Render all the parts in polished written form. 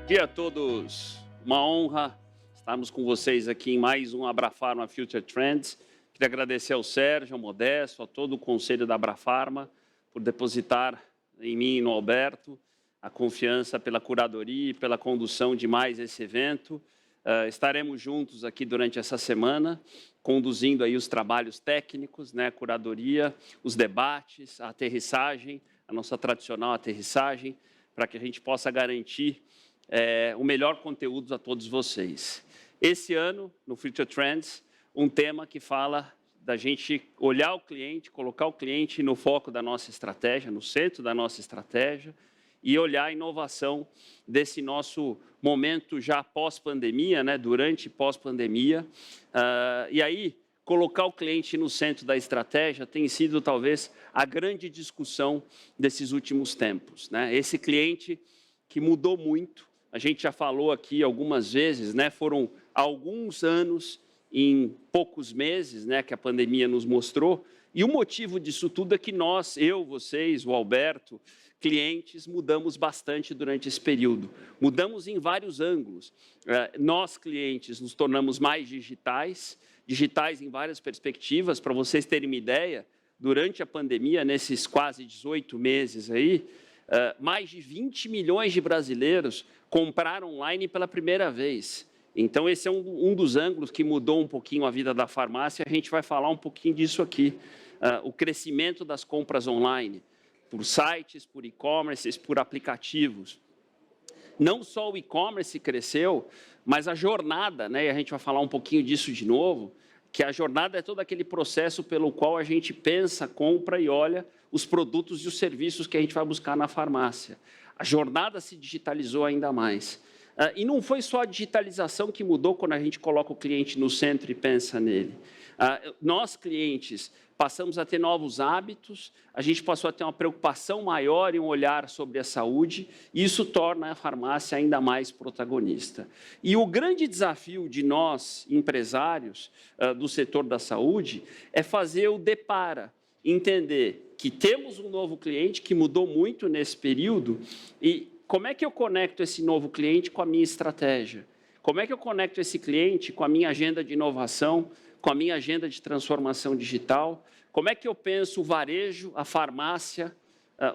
Dia a todos, uma honra estarmos com vocês aqui em mais um Abrafarma Future Trends. Queria agradecer ao Sérgio, ao Modesto, a todo o conselho da Abrafarma por depositar em mim e no Alberto a confiança pela curadoria e pela condução de mais esse evento. Estaremos juntos aqui durante essa semana, conduzindo aí os trabalhos técnicos, né, a curadoria, os debates, a aterrissagem, a nossa tradicional aterrissagem, para que a gente possa garantir o melhor conteúdo a todos vocês. Esse ano, no Future Trends, um tema que fala da gente olhar o cliente, colocar o cliente no foco da nossa estratégia, no centro da nossa estratégia, e olhar a inovação desse nosso momento já pós-pandemia, né, durante e pós-pandemia. E aí, colocar o cliente no centro da estratégia tem sido, talvez, a grande discussão desses últimos tempos, né? Esse cliente que mudou muito, a gente já falou aqui algumas vezes, né? Foram alguns anos em poucos meses, né, que a pandemia nos mostrou, e o motivo disso tudo é que nós, eu, vocês, o Alberto, clientes, mudamos bastante durante esse período. Mudamos em vários ângulos. Nós, clientes, nos tornamos mais digitais em várias perspectivas. Para vocês terem uma ideia, durante a pandemia, nesses quase 18 meses aí, mais de 20 milhões de brasileiros compraram online pela primeira vez. Então, esse é um dos ângulos que mudou um pouquinho a vida da farmácia. A gente vai falar um pouquinho disso aqui. O crescimento das compras online, por sites, por e-commerces, por aplicativos. Não só o e-commerce cresceu, mas a jornada, né? E a gente vai falar um pouquinho disso de novo, que a jornada é todo aquele processo pelo qual a gente pensa, compra e olha os produtos e os serviços que a gente vai buscar na farmácia. A jornada se digitalizou ainda mais. E não foi só a digitalização que mudou quando a gente coloca o cliente no centro e pensa nele. Nós, clientes, passamos a ter novos hábitos, a gente passou a ter uma preocupação maior e um olhar sobre a saúde, e isso torna a farmácia ainda mais protagonista. E o grande desafio de nós, empresários do setor da saúde, é fazer o depara, entender que temos um novo cliente que mudou muito nesse período e como é que eu conecto esse novo cliente com a minha estratégia? Como é que eu conecto esse cliente com a minha agenda de inovação, com a minha agenda de transformação digital? Como é que eu penso o varejo, a farmácia,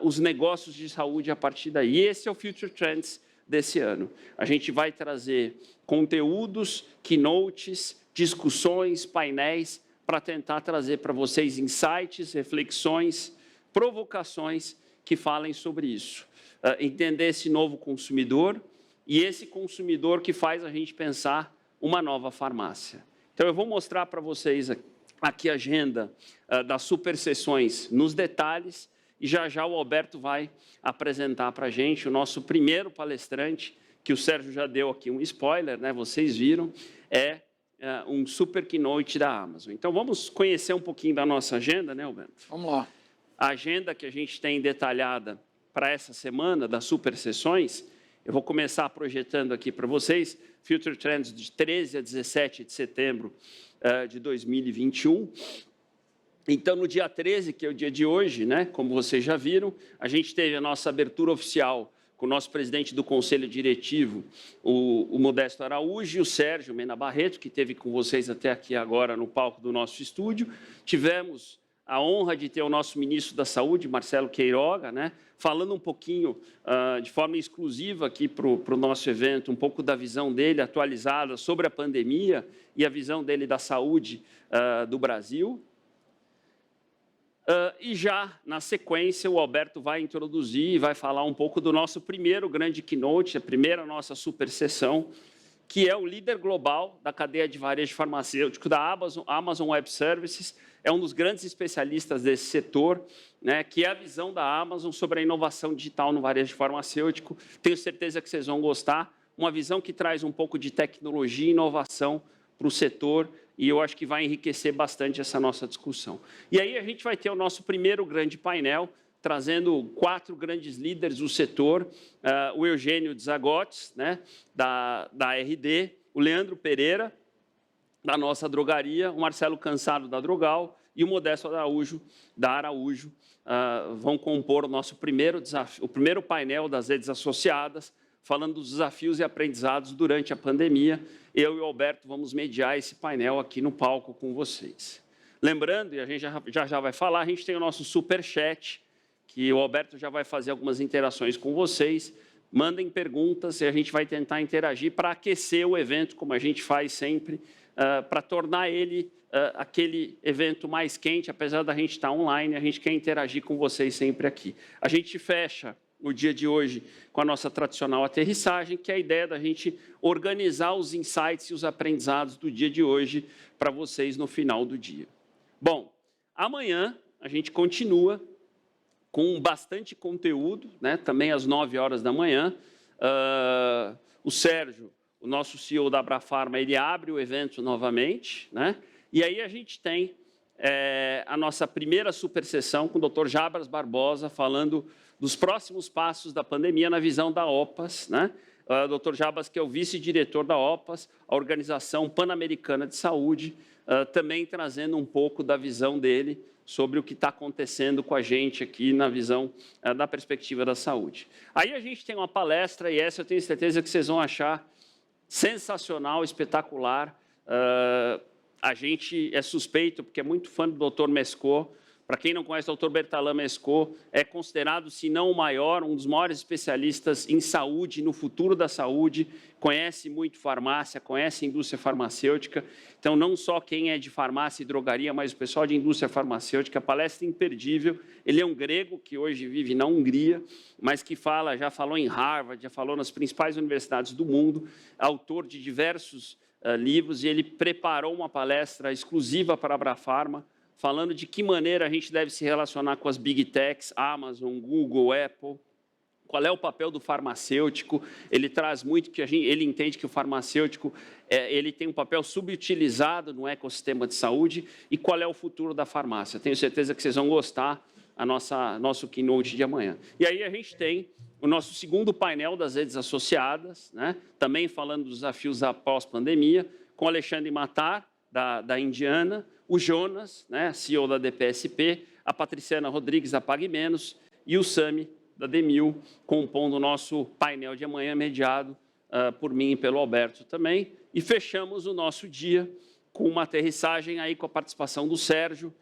os negócios de saúde a partir daí? E esse é o Future Trends desse ano. A gente vai trazer conteúdos, keynotes, discussões, painéis, para tentar trazer para vocês insights, reflexões, provocações que falem sobre isso. Entender esse novo consumidor e esse consumidor que faz a gente pensar uma nova farmácia. Então, eu vou mostrar para vocês aqui a agenda das super sessões nos detalhes e já o Alberto vai apresentar para a gente o nosso primeiro palestrante, que o Sérgio já deu aqui um spoiler, né? Vocês viram, um super keynote da Amazon. Então, vamos conhecer um pouquinho da nossa agenda, né, Alberto? Vamos lá. A agenda que a gente tem detalhada para essa semana das super sessões, eu vou começar projetando aqui para vocês, Future Trends de 13 a 17 de setembro de 2021. Então, no dia 13, que é o dia de hoje, né, como vocês já viram, a gente teve a nossa abertura oficial com o nosso presidente do Conselho Diretivo, o Modesto Araújo, e o Sérgio Mena Barreto, que esteve com vocês até aqui agora no palco do nosso estúdio. Tivemos a honra de ter o nosso ministro da Saúde, Marcelo Queiroga, né, falando um pouquinho, de forma exclusiva aqui para o nosso evento, um pouco da visão dele atualizada sobre a pandemia e a visão dele da saúde do Brasil. E já, na sequência, o Alberto vai introduzir e vai falar um pouco do nosso primeiro grande keynote, a primeira nossa super sessão, que é o líder global da cadeia de varejo farmacêutico da Amazon Web Services, é um dos grandes especialistas desse setor, né, que é a visão da Amazon sobre a inovação digital no varejo farmacêutico. Tenho certeza que vocês vão gostar, uma visão que traz um pouco de tecnologia e inovação para o setor, e eu acho que vai enriquecer bastante essa nossa discussão. E aí a gente vai ter o nosso primeiro grande painel, trazendo 4 grandes líderes do setor, o Eugênio Zagotes, né, da RD, o Leandro Pereira, da nossa drogaria, o Marcelo Cansado, da Drogal, e o Modesto Araújo, da Araújo, vão compor o nosso primeiro desafio, o primeiro painel das redes associadas, falando dos desafios e aprendizados durante a pandemia. Eu e o Alberto vamos mediar esse painel aqui no palco com vocês. Lembrando, e a gente já vai falar, a gente tem o nosso Superchat, que o Alberto já vai fazer algumas interações com vocês. Mandem perguntas e a gente vai tentar interagir para aquecer o evento, como a gente faz sempre, para tornar ele aquele evento mais quente. Apesar da gente estar online, a gente quer interagir com vocês sempre aqui. A gente fecha o dia de hoje com a nossa tradicional aterrissagem, que é a ideia da gente organizar os insights e os aprendizados do dia de hoje para vocês no final do dia. Bom, amanhã a gente continua com bastante conteúdo, né? Também às 9 horas da manhã. O Sérgio, o nosso CEO da Abrafarma, ele abre o evento novamente, né? E aí a gente tem a nossa primeira super sessão com o Dr. Jabas Barbosa, falando dos próximos passos da pandemia na visão da OPAS, né? O Dr. Jabas, que é o vice-diretor da OPAS, a Organização Pan-Americana de Saúde, também trazendo um pouco da visão dele sobre o que está acontecendo com a gente aqui na visão da perspectiva da saúde. Aí a gente tem uma palestra, e essa eu tenho certeza que vocês vão achar sensacional, espetacular. A gente é suspeito, porque é muito fã do Dr. Mescot. Para quem não conhece o Dr. Bertalan Mescot, é considerado, se não o maior, um dos maiores especialistas em saúde, no futuro da saúde, conhece muito farmácia, conhece indústria farmacêutica. Então, não só quem é de farmácia e drogaria, mas o pessoal de indústria farmacêutica, palestra imperdível. Ele é um grego que hoje vive na Hungria, mas que já falou em Harvard, já falou nas principais universidades do mundo, autor de diversos livros, e ele preparou uma palestra exclusiva para a Abrafarma, falando de que maneira a gente deve se relacionar com as Big Techs, Amazon, Google, Apple, qual é o papel do farmacêutico. Ele traz muito que ele entende que o farmacêutico ele tem um papel subutilizado no ecossistema de saúde e qual é o futuro da farmácia. Tenho certeza que vocês vão gostar nosso keynote de amanhã. E aí a gente tem o nosso segundo painel das redes associadas, né? Também falando dos desafios da pós-pandemia, com Alexandre Matar, da Indiana, o Jonas, né, CEO da DPSP, a Patriciana Rodrigues, da Pague Menos, e o Sami, da Demil, compondo o nosso painel de amanhã, mediado por mim e pelo Alberto também. E fechamos o nosso dia com uma aterrissagem aí com a participação do Sérgio,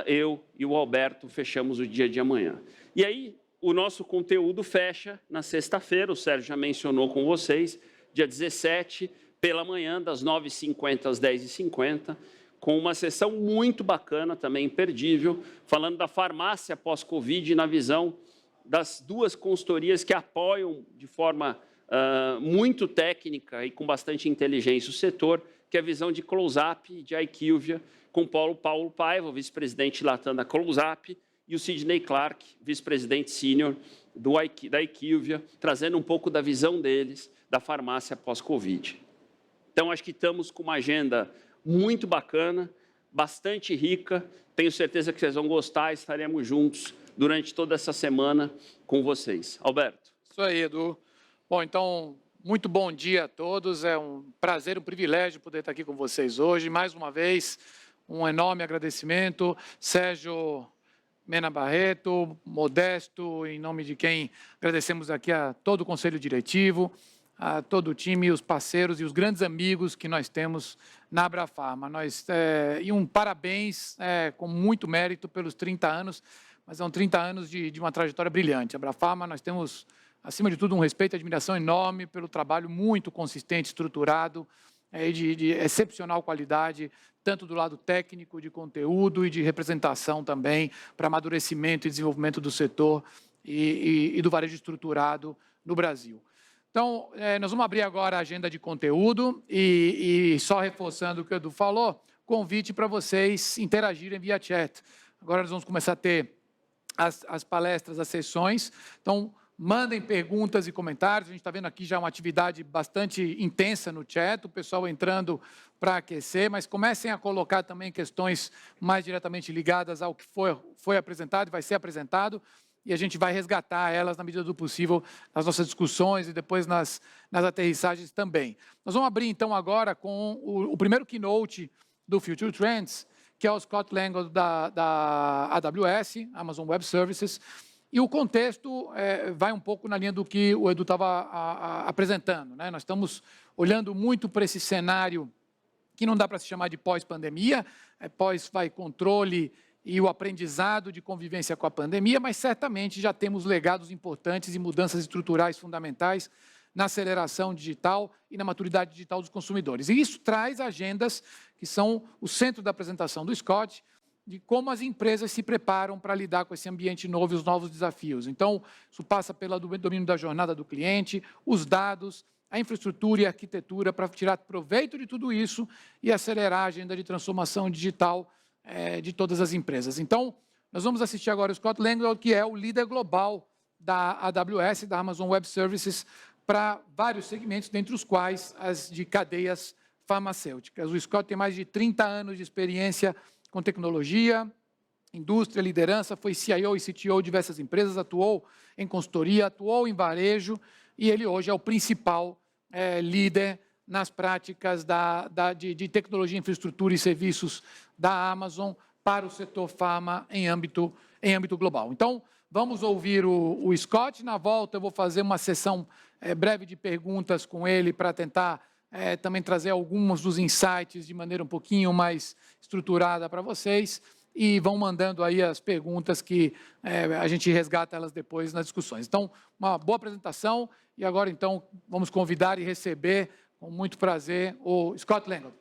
eu e o Alberto fechamos o dia de amanhã. E aí o nosso conteúdo fecha na sexta-feira, o Sérgio já mencionou com vocês, dia 17, pela manhã, das 9h50 às 10h50, com uma sessão muito bacana, também imperdível, falando da farmácia pós-Covid na visão das duas consultorias que apoiam de forma muito técnica e com bastante inteligência o setor, que é a visão de Close-Up e de IQVIA, com Paulo Paiva, vice-presidente Latam da Close-Up, e o Sidney Clark, vice-presidente sênior da IQVIA, trazendo um pouco da visão deles da farmácia pós-Covid. Então, acho que estamos com uma agenda muito bacana, bastante rica. Tenho certeza que vocês vão gostar, estaremos juntos durante toda essa semana com vocês. Alberto. Isso aí, Edu. Bom, então, muito bom dia a todos. É um prazer, um privilégio poder estar aqui com vocês hoje. Mais uma vez, um enorme agradecimento. Sérgio Mena Barreto, Modesto, em nome de quem agradecemos aqui a todo o Conselho Diretivo, a todo o time, os parceiros e os grandes amigos que nós temos na Abrafarma. E um parabéns com muito mérito pelos 30 anos, mas são 30 anos de uma trajetória brilhante. A Abrafarma, nós temos, acima de tudo, um respeito e admiração enorme pelo trabalho muito consistente, estruturado, de excepcional qualidade, tanto do lado técnico, de conteúdo e de representação também, para amadurecimento e desenvolvimento do setor e do varejo estruturado no Brasil. Então, nós vamos abrir agora a agenda de conteúdo e só reforçando o que o Edu falou, convite para vocês interagirem via chat. Agora nós vamos começar a ter as palestras, as sessões. Então, mandem perguntas e comentários. A gente está vendo aqui já uma atividade bastante intensa no chat, o pessoal entrando para aquecer, mas comecem a colocar também questões mais diretamente ligadas ao que foi apresentado e vai ser apresentado, e a gente vai resgatar elas na medida do possível nas nossas discussões e depois nas aterrissagens também. Nós vamos abrir, então, agora com o primeiro keynote do Future Trends, que é o Scott Langle da AWS, Amazon Web Services, E o contexto vai um pouco na linha do que o Edu estava apresentando, né? Nós estamos olhando muito para esse cenário que não dá para se chamar de pós-pandemia, pós-controle e o aprendizado de convivência com a pandemia, mas certamente já temos legados importantes e mudanças estruturais fundamentais na aceleração digital e na maturidade digital dos consumidores. E isso traz agendas que são o centro da apresentação do Scott, de como as empresas se preparam para lidar com esse ambiente novo e os novos desafios. Então, isso passa pelo domínio da jornada do cliente, os dados, a infraestrutura e a arquitetura para tirar proveito de tudo isso e acelerar a agenda de transformação digital de todas as empresas. Então, nós vamos assistir agora o Scott Langdon, que é o líder global da AWS, da Amazon Web Services, para vários segmentos, dentre os quais as de cadeias farmacêuticas. O Scott tem mais de 30 anos de experiência com tecnologia, indústria, liderança, foi CIO e CTO de diversas empresas, atuou em consultoria, atuou em varejo, e ele hoje é o principal líder nas práticas de tecnologia, infraestrutura e serviços da Amazon para o setor farma em âmbito global. Então, vamos ouvir o Scott. Na volta, eu vou fazer uma sessão breve de perguntas com ele para tentar também trazer alguns dos insights de maneira um pouquinho mais estruturada para vocês. E vão mandando aí as perguntas que a gente resgata elas depois nas discussões. Então, uma boa apresentação. E agora, então, vamos convidar e receber, com muito prazer, o Scott Langdon.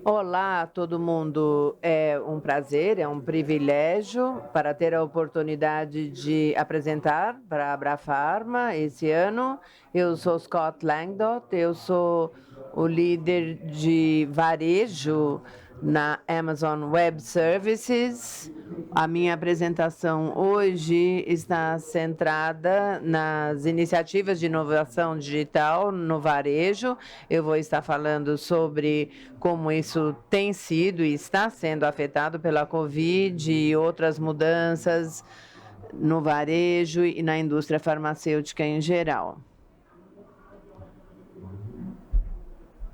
Olá, todo mundo. É um prazer, é um privilégio para ter a oportunidade de apresentar para a Abrafarma esse ano. Eu sou Scott Langdon, eu sou o líder de varejo na Amazon Web Services. A minha apresentação hoje está centrada nas iniciativas de inovação digital no varejo. Eu vou estar falando sobre como isso tem sido e está sendo afetado pela Covid e outras mudanças no varejo e na indústria farmacêutica em geral.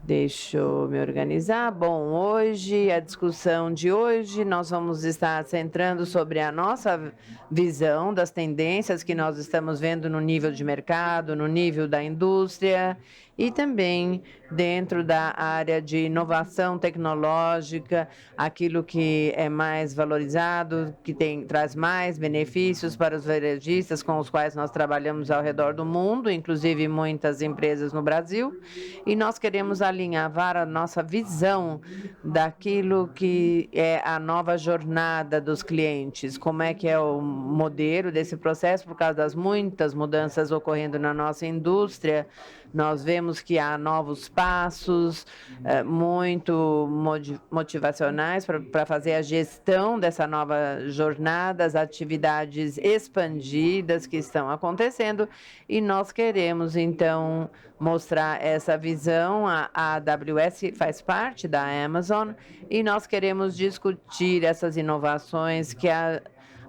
Deixa eu me organizar. Bom, hoje, a discussão de hoje, nós vamos estar centrando sobre a nossa visão das tendências que nós estamos vendo no nível de mercado, no nível da indústria e também dentro da área de inovação tecnológica, aquilo que é mais valorizado, que traz mais benefícios para os varejistas com os quais nós trabalhamos ao redor do mundo, inclusive muitas empresas no Brasil, e nós queremos alinhavar a nossa visão daquilo que é a nova jornada dos clientes, como é que é o modelo desse processo, por causa das muitas mudanças ocorrendo na nossa indústria. Nós vemos que há novos passos muito motivacionais para fazer a gestão dessa nova jornada, as atividades expandidas que estão acontecendo, e nós queremos, então, mostrar essa visão. A AWS faz parte da Amazon e nós queremos discutir essas inovações que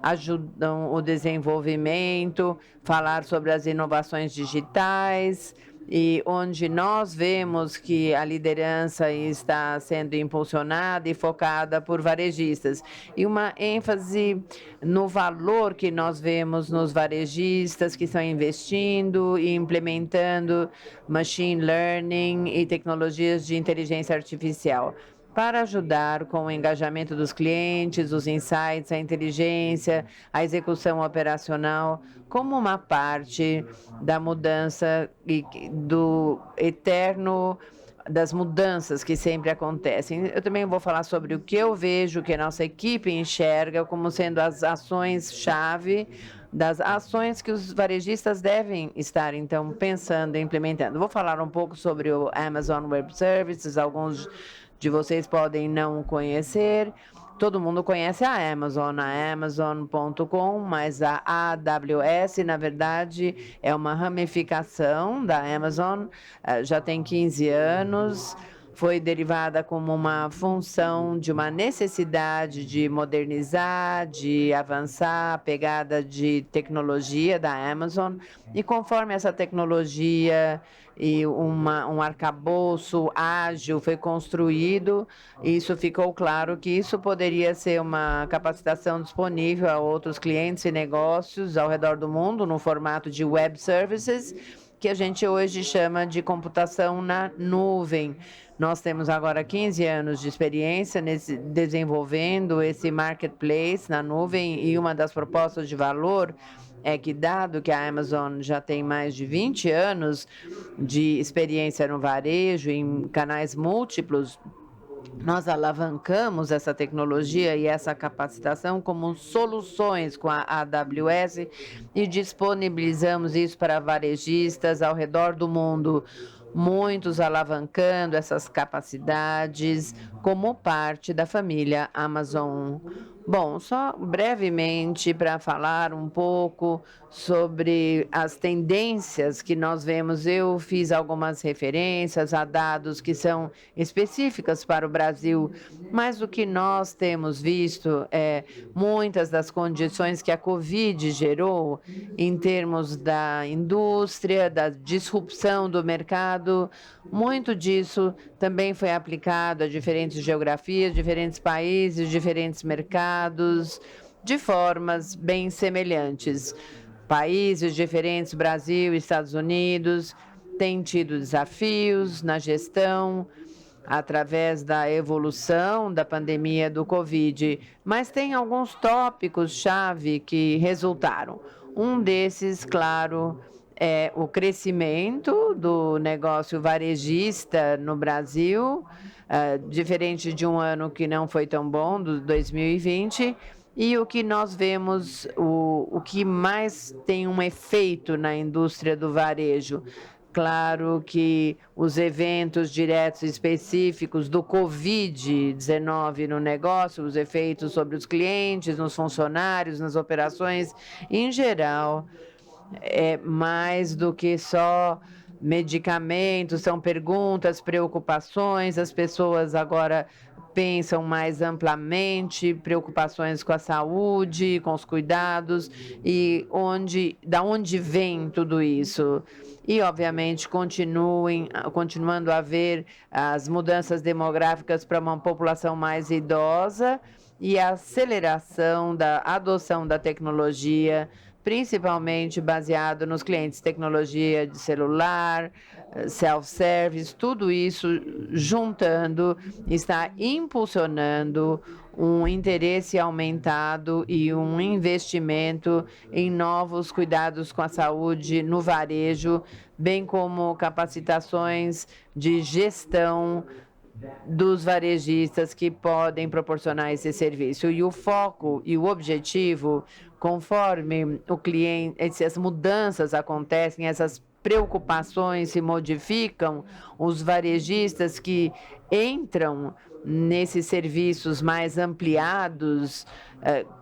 ajudam o desenvolvimento, falar sobre as inovações digitais, e onde nós vemos que a liderança está sendo impulsionada e focada por varejistas. E uma ênfase no valor que nós vemos nos varejistas que estão investindo e implementando machine learning e tecnologias de inteligência artificial, para ajudar com o engajamento dos clientes, os insights, a inteligência, a execução operacional, como uma parte da mudança e das mudanças que sempre acontecem. Eu também vou falar sobre o que eu vejo, que a nossa equipe enxerga como sendo as ações-chave, das ações que os varejistas devem estar, então, pensando e implementando. Vou falar um pouco sobre o Amazon Web Services. Alguns de vocês podem não conhecer. Todo mundo conhece a Amazon.com, mas a AWS, na verdade, é uma ramificação da Amazon, já tem 15 anos, foi derivada como uma função de uma necessidade de modernizar, de avançar a pegada de tecnologia da Amazon. E conforme essa tecnologia e um arcabouço ágil foi construído, isso ficou claro que isso poderia ser uma capacitação disponível a outros clientes e negócios ao redor do mundo, no formato de web services, que a gente hoje chama de computação na nuvem. Nós temos agora 15 anos de experiência desenvolvendo esse marketplace na nuvem, e uma das propostas de valor é que, dado que a Amazon já tem mais de 20 anos de experiência no varejo, em canais múltiplos, nós alavancamos essa tecnologia e essa capacitação como soluções com a AWS e disponibilizamos isso para varejistas ao redor do mundo, muitos alavancando essas capacidades como parte da família Amazon. Bom, só brevemente para falar um pouco sobre as tendências que nós vemos, eu fiz algumas referências a dados que são específicas para o Brasil, mas o que nós temos visto é muitas das condições que a Covid gerou em termos da indústria, da disrupção do mercado. Muito disso também foi aplicado a diferentes geografias, diferentes países, diferentes mercados, de formas bem semelhantes. Países diferentes, Brasil, Estados Unidos, têm tido desafios na gestão através da evolução da pandemia do Covid, mas tem alguns tópicos-chave que resultaram. Um desses, claro, é o crescimento do negócio varejista no Brasil, diferente de um ano que não foi tão bom, do 2020, e o que nós vemos, o que mais tem um efeito na indústria do varejo. Claro que os eventos diretos específicos do Covid-19 no negócio, os efeitos sobre os clientes, nos funcionários, nas operações, em geral, é mais do que só medicamentos, são perguntas, preocupações, as pessoas agora pensam mais amplamente, preocupações com a saúde, com os cuidados, e da onde vem tudo isso. E, obviamente, continuando a haver as mudanças demográficas para uma população mais idosa e a aceleração da adoção da tecnologia, principalmente baseado nos clientes, tecnologia de celular, self-service, tudo isso juntando está impulsionando um interesse aumentado e um investimento em novos cuidados com a saúde no varejo, bem como capacitações de gestão dos varejistas que podem proporcionar esse serviço. E o foco e o objetivo, conforme o cliente, essas mudanças acontecem, essas preocupações se modificam, os varejistas que entram nesses serviços mais ampliados,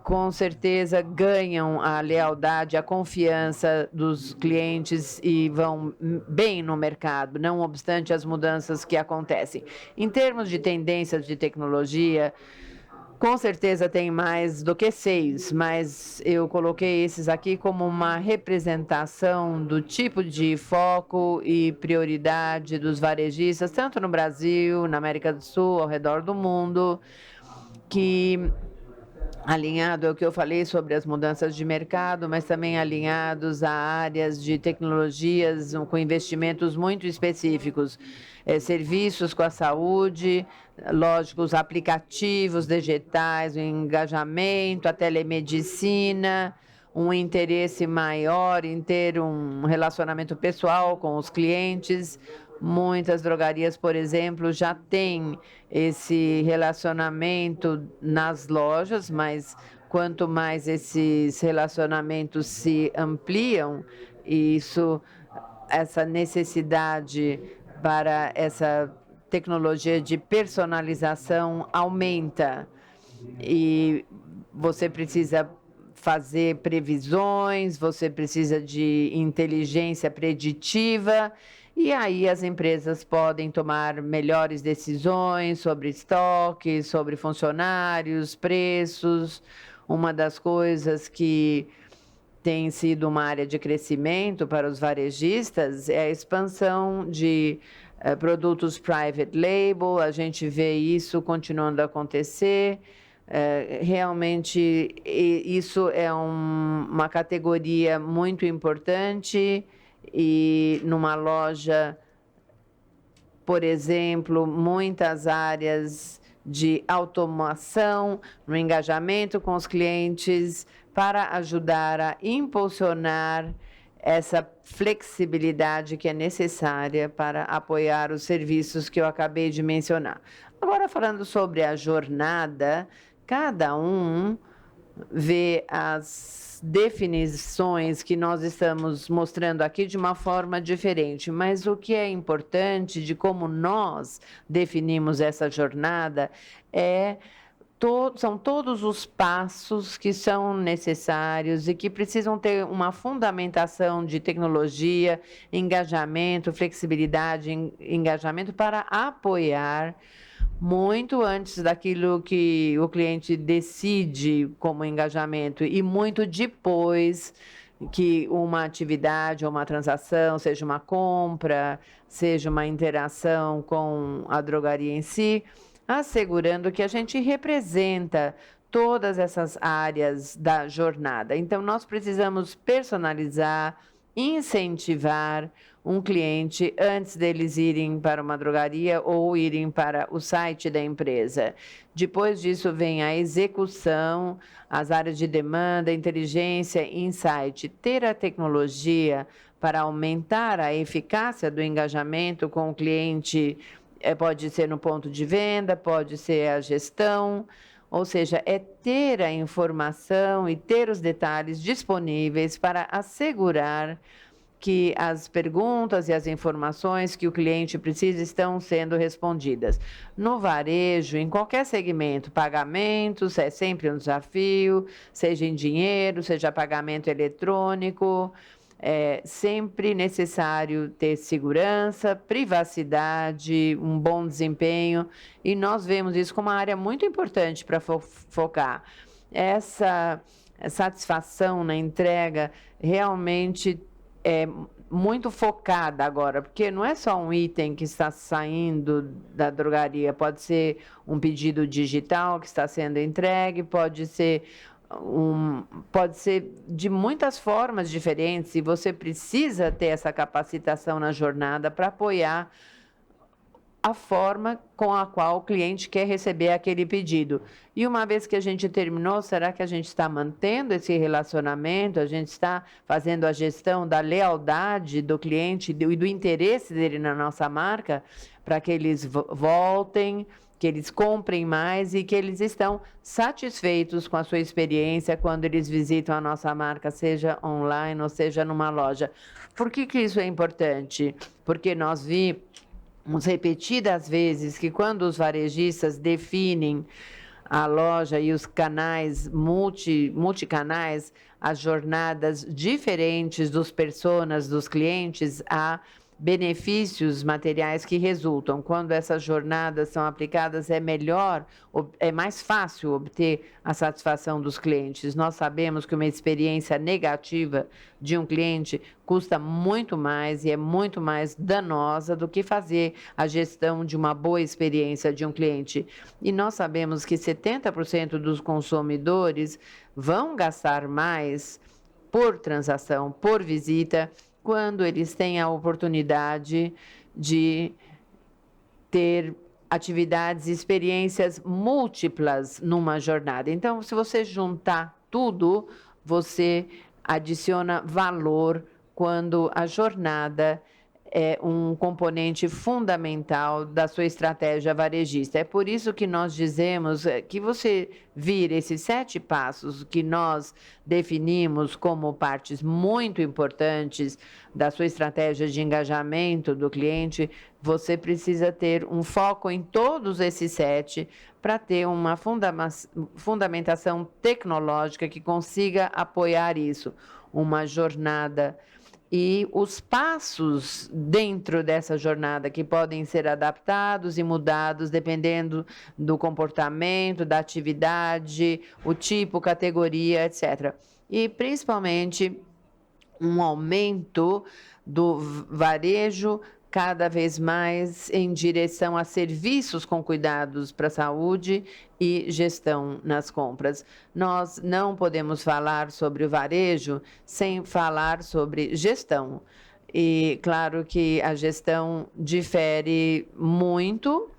com certeza ganham a lealdade, a confiança dos clientes e vão bem no mercado, não obstante as mudanças que acontecem. Em termos de tendências de tecnologia, com certeza tem mais do que 6, mas eu coloquei esses aqui como uma representação do tipo de foco e prioridade dos varejistas, tanto no Brasil, na América do Sul, ao redor do mundo, que, alinhado ao que eu falei sobre as mudanças de mercado, mas também alinhados a áreas de tecnologias com investimentos muito específicos, serviços com a saúde, lógico, os aplicativos digitais, o engajamento, a telemedicina, um interesse maior em ter um relacionamento pessoal com os clientes. Muitas drogarias, por exemplo, já têm esse relacionamento nas lojas, mas quanto mais esses relacionamentos se ampliam, essa necessidade para essa tecnologia de personalização aumenta. E você precisa fazer previsões, você precisa de inteligência preditiva, E aí as empresas podem tomar melhores decisões sobre estoque, sobre funcionários, preços. Uma das coisas que tem sido uma área de crescimento para os varejistas é a expansão de produtos private label. A gente vê isso continuando a acontecer. Realmente, isso é uma categoria muito importante e numa loja, por exemplo, muitas áreas de automação, no engajamento com os clientes, para ajudar a impulsionar essa flexibilidade que é necessária para apoiar os serviços que eu acabei de mencionar. Agora, falando sobre a jornada, cada um vê as definições que nós estamos mostrando aqui de uma forma diferente, mas o que é importante de como nós definimos essa jornada são todos os passos que são necessários e que precisam ter uma fundamentação de tecnologia, engajamento, flexibilidade, engajamento para apoiar muito antes daquilo que o cliente decide como engajamento e muito depois que uma atividade ou uma transação, seja uma compra, seja uma interação com a drogaria em si, assegurando que a gente representa todas essas áreas da jornada. Então, nós precisamos personalizar, incentivar um cliente antes deles irem para uma drogaria ou irem para o site da empresa. Depois disso vem a execução, as áreas de demanda, inteligência, insight. Ter a tecnologia para aumentar a eficácia do engajamento com o cliente pode ser no ponto de venda, pode ser a gestão, ou seja, é ter a informação e ter os detalhes disponíveis para assegurar que as perguntas e as informações que o cliente precisa estão sendo respondidas. No varejo, em qualquer segmento, pagamentos é sempre um desafio, seja em dinheiro, seja pagamento eletrônico. É sempre necessário ter segurança, privacidade, um bom desempenho, e nós vemos isso como uma área muito importante para focar. Essa satisfação na entrega realmente é muito focada agora, porque não é só um item que está saindo da drogaria, pode ser um pedido digital que está sendo entregue, pode ser de muitas formas diferentes, e você precisa ter essa capacitação na jornada para apoiar a forma com a qual o cliente quer receber aquele pedido. E uma vez que a gente terminou, será que a gente está mantendo esse relacionamento? A gente está fazendo a gestão da lealdade do cliente e do interesse dele na nossa marca para que eles voltem, que eles comprem mais e que eles estão satisfeitos com a sua experiência quando eles visitam a nossa marca, seja online ou seja numa loja. Por que isso é importante? Porque nós vimos repetidas vezes que quando os varejistas definem a loja e os canais multicanais, as jornadas diferentes dos personas, dos clientes, há benefícios materiais que resultam. Quando essas jornadas são aplicadas, é mais fácil obter a satisfação dos clientes. Nós sabemos que uma experiência negativa de um cliente custa muito mais e é muito mais danosa do que fazer a gestão de uma boa experiência de um cliente. E nós sabemos que 70% dos consumidores vão gastar mais por transação, por visita, quando eles têm a oportunidade de ter atividades e experiências múltiplas numa jornada. Então, se você juntar tudo, você adiciona valor quando a jornada é um componente fundamental da sua estratégia varejista. É por isso que nós dizemos que você vir esses 7 passos que nós definimos como partes muito importantes da sua estratégia de engajamento do cliente, você precisa ter um foco em todos esses 7 para ter uma fundamentação tecnológica que consiga apoiar isso. Uma jornada e os passos dentro dessa jornada que podem ser adaptados e mudados dependendo do comportamento, da atividade, o tipo, categoria, etc. E, principalmente, um aumento do varejo cada vez mais em direção a serviços com cuidados para a saúde e gestão nas compras. Nós não podemos falar sobre o varejo sem falar sobre gestão. E claro que a gestão difere muito,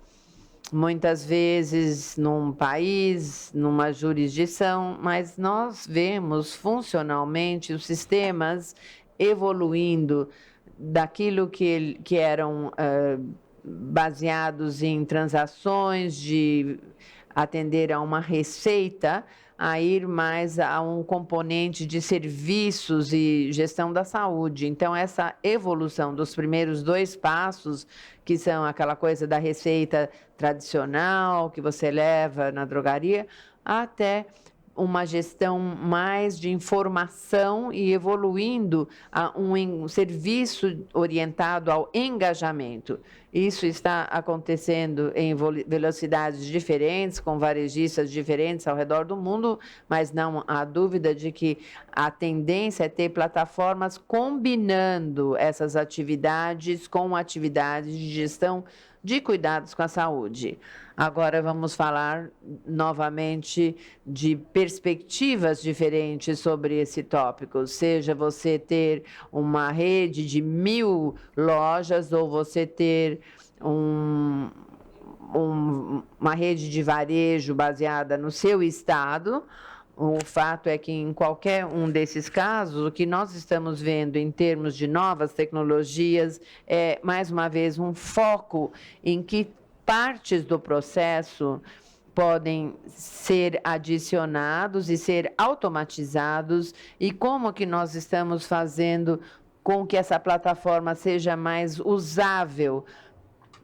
muitas vezes num país, numa jurisdição, mas nós vemos funcionalmente os sistemas evoluindo daquilo que eram baseados em transações de atender a uma receita, a ir mais a um componente de serviços e gestão da saúde. Então, essa evolução dos primeiros 2 passos, que são aquela coisa da receita tradicional que você leva na drogaria, até uma gestão mais de informação e evoluindo a um serviço orientado ao engajamento. Isso está acontecendo em velocidades diferentes, com varejistas diferentes ao redor do mundo, mas não há dúvida de que a tendência é ter plataformas combinando essas atividades com atividades de gestão de cuidados com a saúde. Agora vamos falar novamente de perspectivas diferentes sobre esse tópico, seja você ter uma rede de 1000 lojas ou você ter uma rede de varejo baseada no seu estado. O fato é que, em qualquer um desses casos, o que nós estamos vendo em termos de novas tecnologias é, mais uma vez, um foco em que partes do processo podem ser adicionados e ser automatizados e como que nós estamos fazendo com que essa plataforma seja mais usável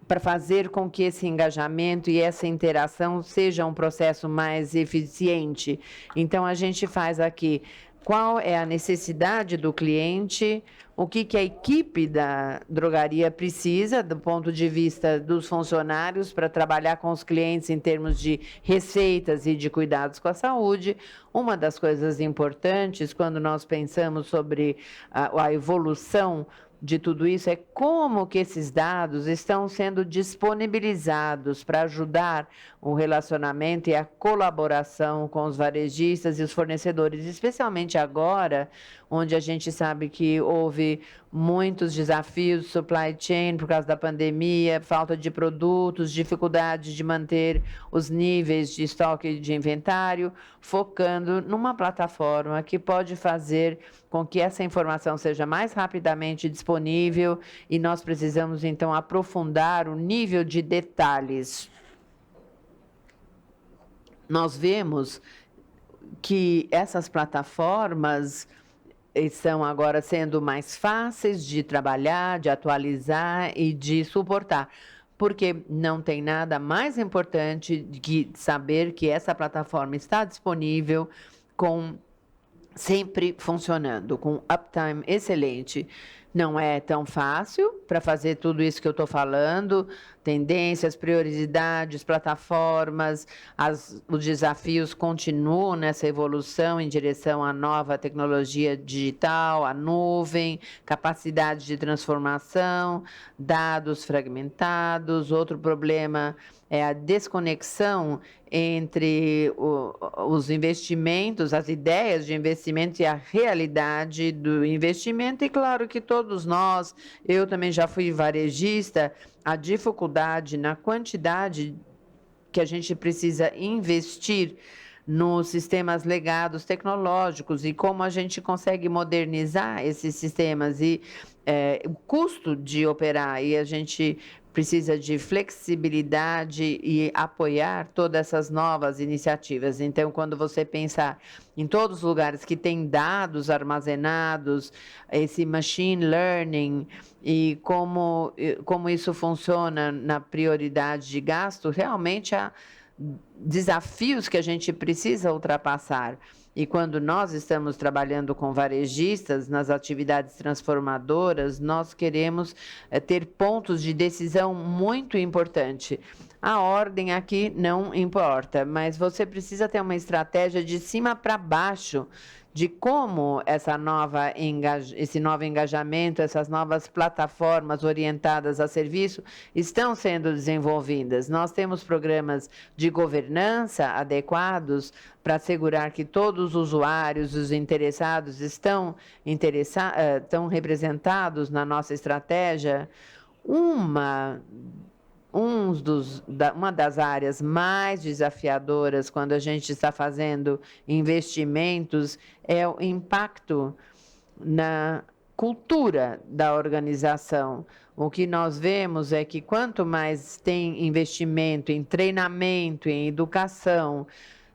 para fazer com que esse engajamento e essa interação seja um processo mais eficiente. Então, a gente faz aqui qual é a necessidade do cliente, o que a equipe da drogaria precisa, do ponto de vista dos funcionários, para trabalhar com os clientes em termos de receitas e de cuidados com a saúde. Uma das coisas importantes, quando nós pensamos sobre a evolução de tudo isso, é como que esses dados estão sendo disponibilizados para ajudar o relacionamento e a colaboração com os varejistas e os fornecedores, especialmente agora, onde a gente sabe que houve muitos desafios de supply chain por causa da pandemia, falta de produtos, dificuldade de manter os níveis de estoque de inventário, focando numa plataforma que pode fazer com que essa informação seja mais rapidamente disponível e nós precisamos, então, aprofundar o nível de detalhes. Nós vemos que essas plataformas estão agora sendo mais fáceis de trabalhar, de atualizar e de suportar, porque não tem nada mais importante que saber que essa plataforma está disponível sempre funcionando, com uptime excelente. Não é tão fácil para fazer tudo isso que eu estou falando, tendências, prioridades, plataformas, os desafios continuam nessa evolução em direção à nova tecnologia digital, à nuvem, capacidade de transformação, dados fragmentados. Outro problema é a desconexão entre os investimentos, as ideias de investimento e a realidade do investimento. E claro que todos nós, eu também já fui varejista, a dificuldade na quantidade que a gente precisa investir nos sistemas legados tecnológicos e como a gente consegue modernizar esses sistemas e o custo de operar, e a gente precisa de flexibilidade e apoiar todas essas novas iniciativas. Então, quando você pensa em todos os lugares que têm dados armazenados, esse machine learning e como isso funciona na prioridade de gasto, realmente há desafios que a gente precisa ultrapassar. E quando nós estamos trabalhando com varejistas nas atividades transformadoras, nós queremos ter pontos de decisão muito importante. A ordem aqui não importa, mas você precisa ter uma estratégia de cima para baixo de como esse novo engajamento, essas novas plataformas orientadas a serviço estão sendo desenvolvidas. Nós temos programas de governança adequados para assegurar que todos os usuários, os interessados, estão representados na nossa estratégia. Uma das áreas mais desafiadoras quando a gente está fazendo investimentos é o impacto na cultura da organização. O que nós vemos é que quanto mais tem investimento em treinamento, em educação,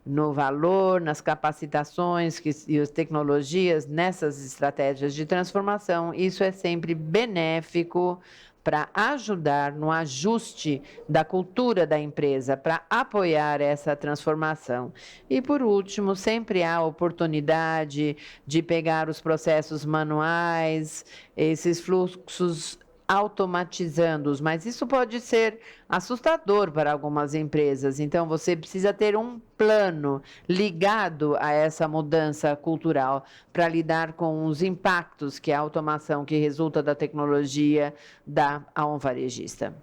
no valor, nas capacitações e as tecnologias, nessas estratégias de transformação, isso é sempre benéfico para ajudar no ajuste da cultura da empresa, para apoiar essa transformação. E, por último, sempre há oportunidade de pegar os processos manuais, esses fluxos automatizando-os, mas isso pode ser assustador para algumas empresas. Então, você precisa ter um plano ligado a essa mudança cultural para lidar com os impactos que a automação que resulta da tecnologia dá a um varejista.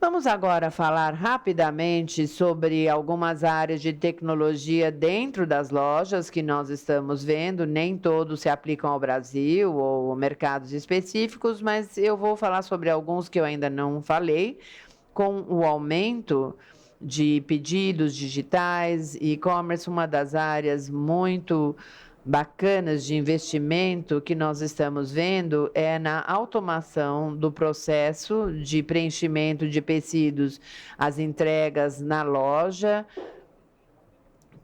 Vamos agora falar rapidamente sobre algumas áreas de tecnologia dentro das lojas que nós estamos vendo. Nem todos se aplicam ao Brasil ou mercados específicos, mas eu vou falar sobre alguns que eu ainda não falei. Com o aumento de pedidos digitais e e-commerce, uma das áreas muito bacanas de investimento que nós estamos vendo é na automação do processo de preenchimento de tecidos, as entregas na loja,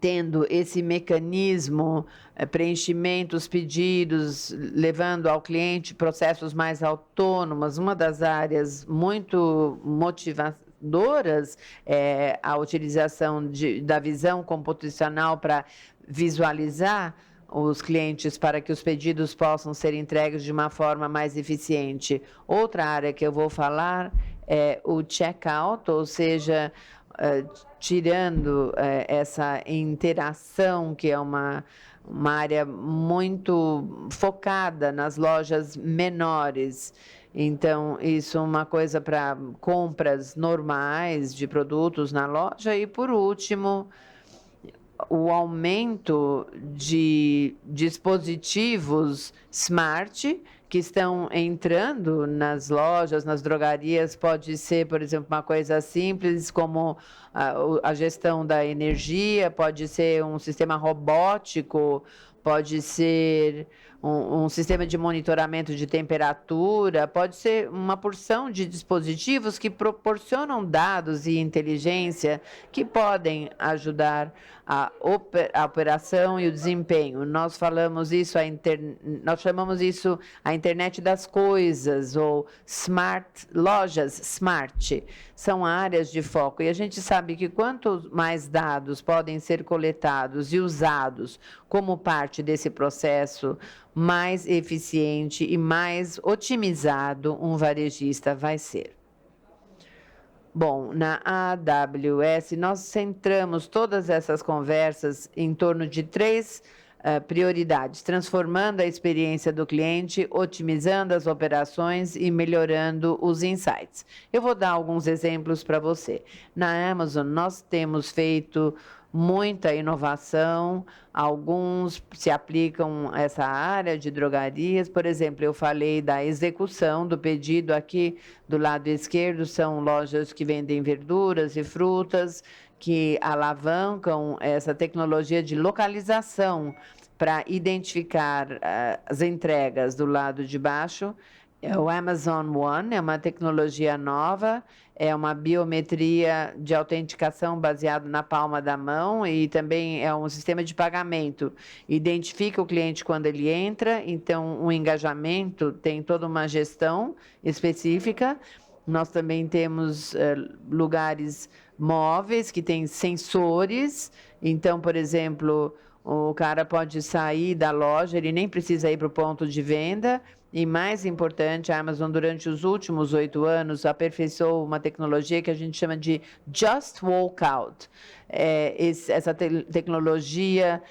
tendo esse mecanismo, preenchimentos, pedidos, levando ao cliente processos mais autônomos. Uma das áreas muito motivadoras é a utilização da visão computacional para visualizar os clientes para que os pedidos possam ser entregues de uma forma mais eficiente. Outra área que eu vou falar é o check-out, ou seja, tirando essa interação, que é uma área muito focada nas lojas menores. Então, isso é uma coisa para compras normais de produtos na loja. E, por último, o aumento de dispositivos smart que estão entrando nas lojas, nas drogarias. Pode ser, por exemplo, uma coisa simples como a gestão da energia, pode ser um sistema robótico, pode ser um sistema de monitoramento de temperatura, pode ser uma porção de dispositivos que proporcionam dados e inteligência que podem ajudar a operação e o desempenho. Nós chamamos isso a internet das coisas, ou lojas smart. São áreas de foco. E a gente sabe que quanto mais dados podem ser coletados e usados como parte desse processo, mais eficiente e mais otimizado um varejista vai ser. Bom, na AWS, nós centramos todas essas conversas em torno de três prioridades: transformando a experiência do cliente, otimizando as operações e melhorando os insights. Eu vou dar alguns exemplos para você. Na Amazon, nós temos feito muita inovação, alguns se aplicam a essa área de drogarias. Por exemplo, eu falei da execução do pedido. Aqui do lado esquerdo são lojas que vendem verduras e frutas, que alavancam essa tecnologia de localização para identificar as entregas. Do lado de baixo é o Amazon One, é uma tecnologia nova, é uma biometria de autenticação baseado na palma da mão, e também é um sistema de pagamento. Identifica o cliente quando ele entra, então o engajamento tem toda uma gestão específica. Nós também temos lugares móveis que têm sensores. Então, por exemplo, O cara pode sair da loja, ele nem precisa ir para o ponto de venda. E mais importante, a Amazon, durante os últimos 8 anos, aperfeiçoou uma tecnologia que a gente chama de Just Walk Out. Essa tecnologia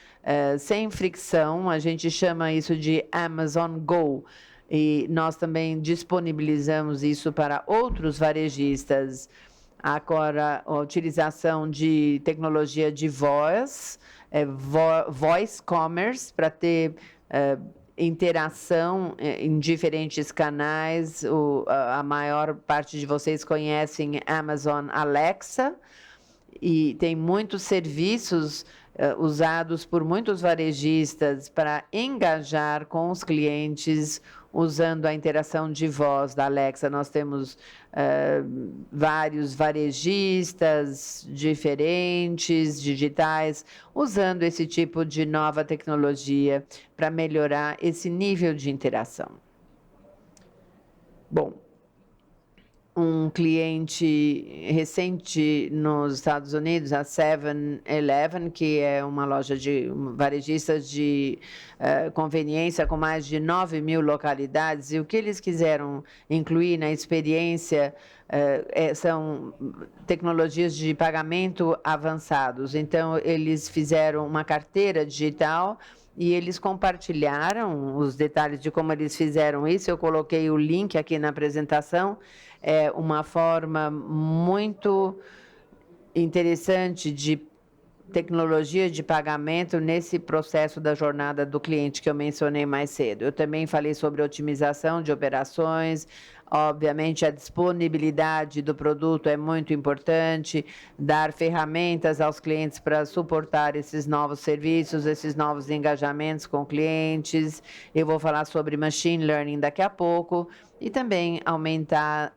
sem fricção, a gente chama isso de Amazon Go. E nós também disponibilizamos isso para outros varejistas. Agora, a utilização de tecnologia de voz commerce, para ter interação em diferentes canais. A maior parte de vocês conhecem Amazon Alexa, e tem muitos serviços usados por muitos varejistas para engajar com os clientes usando a interação de voz da Alexa. Nós temos vários varejistas diferentes, digitais, usando esse tipo de nova tecnologia para melhorar esse nível de interação. Bom, um cliente recente nos Estados Unidos, a 7-Eleven, que é uma loja de varejistas de conveniência com mais de 9.000 localidades, e o que eles quiseram incluir na experiência são tecnologias de pagamento avançados. Então, eles fizeram uma carteira digital e eles compartilharam os detalhes de como eles fizeram isso. Eu coloquei o link aqui na apresentação. É uma forma muito interessante de tecnologia de pagamento nesse processo da jornada do cliente que eu mencionei mais cedo. Eu também falei sobre otimização de operações. Obviamente, a disponibilidade do produto é muito importante, dar ferramentas aos clientes para suportar esses novos serviços, esses novos engajamentos com clientes. Eu vou falar sobre machine learning daqui a pouco, e também aumentar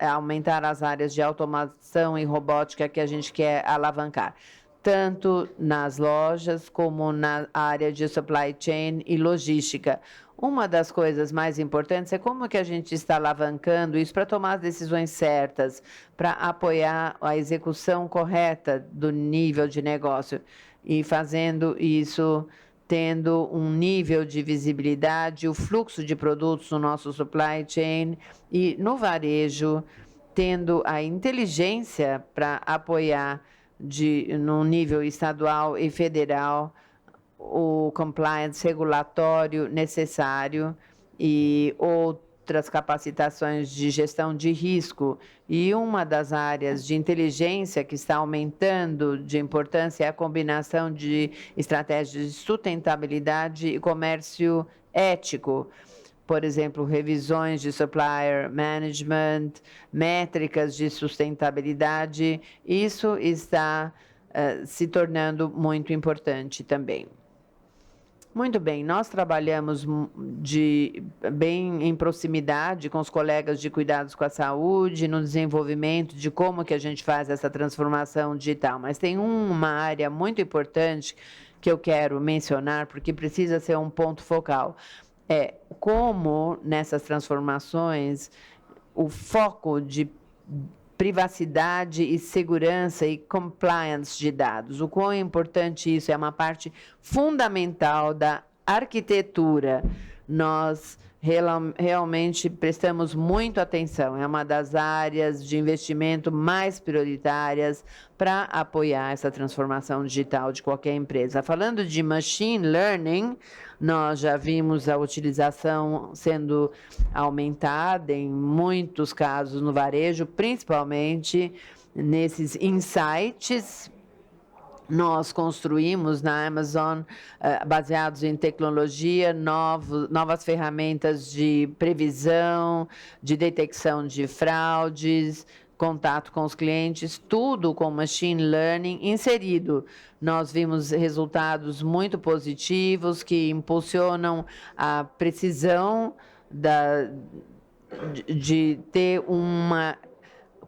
as áreas de automação e robótica que a gente quer alavancar, tanto nas lojas como na área de supply chain e logística. Uma das coisas mais importantes é como que a gente está alavancando isso para tomar as decisões certas, para apoiar a execução correta do nível de negócio, e fazendo isso tendo um nível de visibilidade, o fluxo de produtos no nosso supply chain e no varejo, tendo a inteligência para apoiar no nível estadual e federal o compliance regulatório necessário e outras capacitações de gestão de risco. E uma das áreas de inteligência que está aumentando de importância é a combinação de estratégias de sustentabilidade e comércio ético. Por exemplo, revisões de supplier management, métricas de sustentabilidade. Isso está se tornando muito importante também. Muito bem, nós trabalhamos bem em proximidade com os colegas de cuidados com a saúde, no desenvolvimento de como que a gente faz essa transformação digital. Mas tem uma área muito importante que eu quero mencionar, porque precisa ser um ponto focal. É como, nessas transformações, o foco de privacidade e segurança e compliance de dados. O quão importante isso é uma parte fundamental da arquitetura. Nós realmente prestamos muito atenção. É uma das áreas de investimento mais prioritárias para apoiar essa transformação digital de qualquer empresa. Falando de machine learning, nós já vimos a utilização sendo aumentada em muitos casos no varejo, principalmente nesses insights. Nós construímos na Amazon, baseados em tecnologia, novas ferramentas de previsão, de detecção de fraudes, contato com os clientes, tudo com machine learning inserido. Nós vimos resultados muito positivos que impulsionam a precisão de ter uma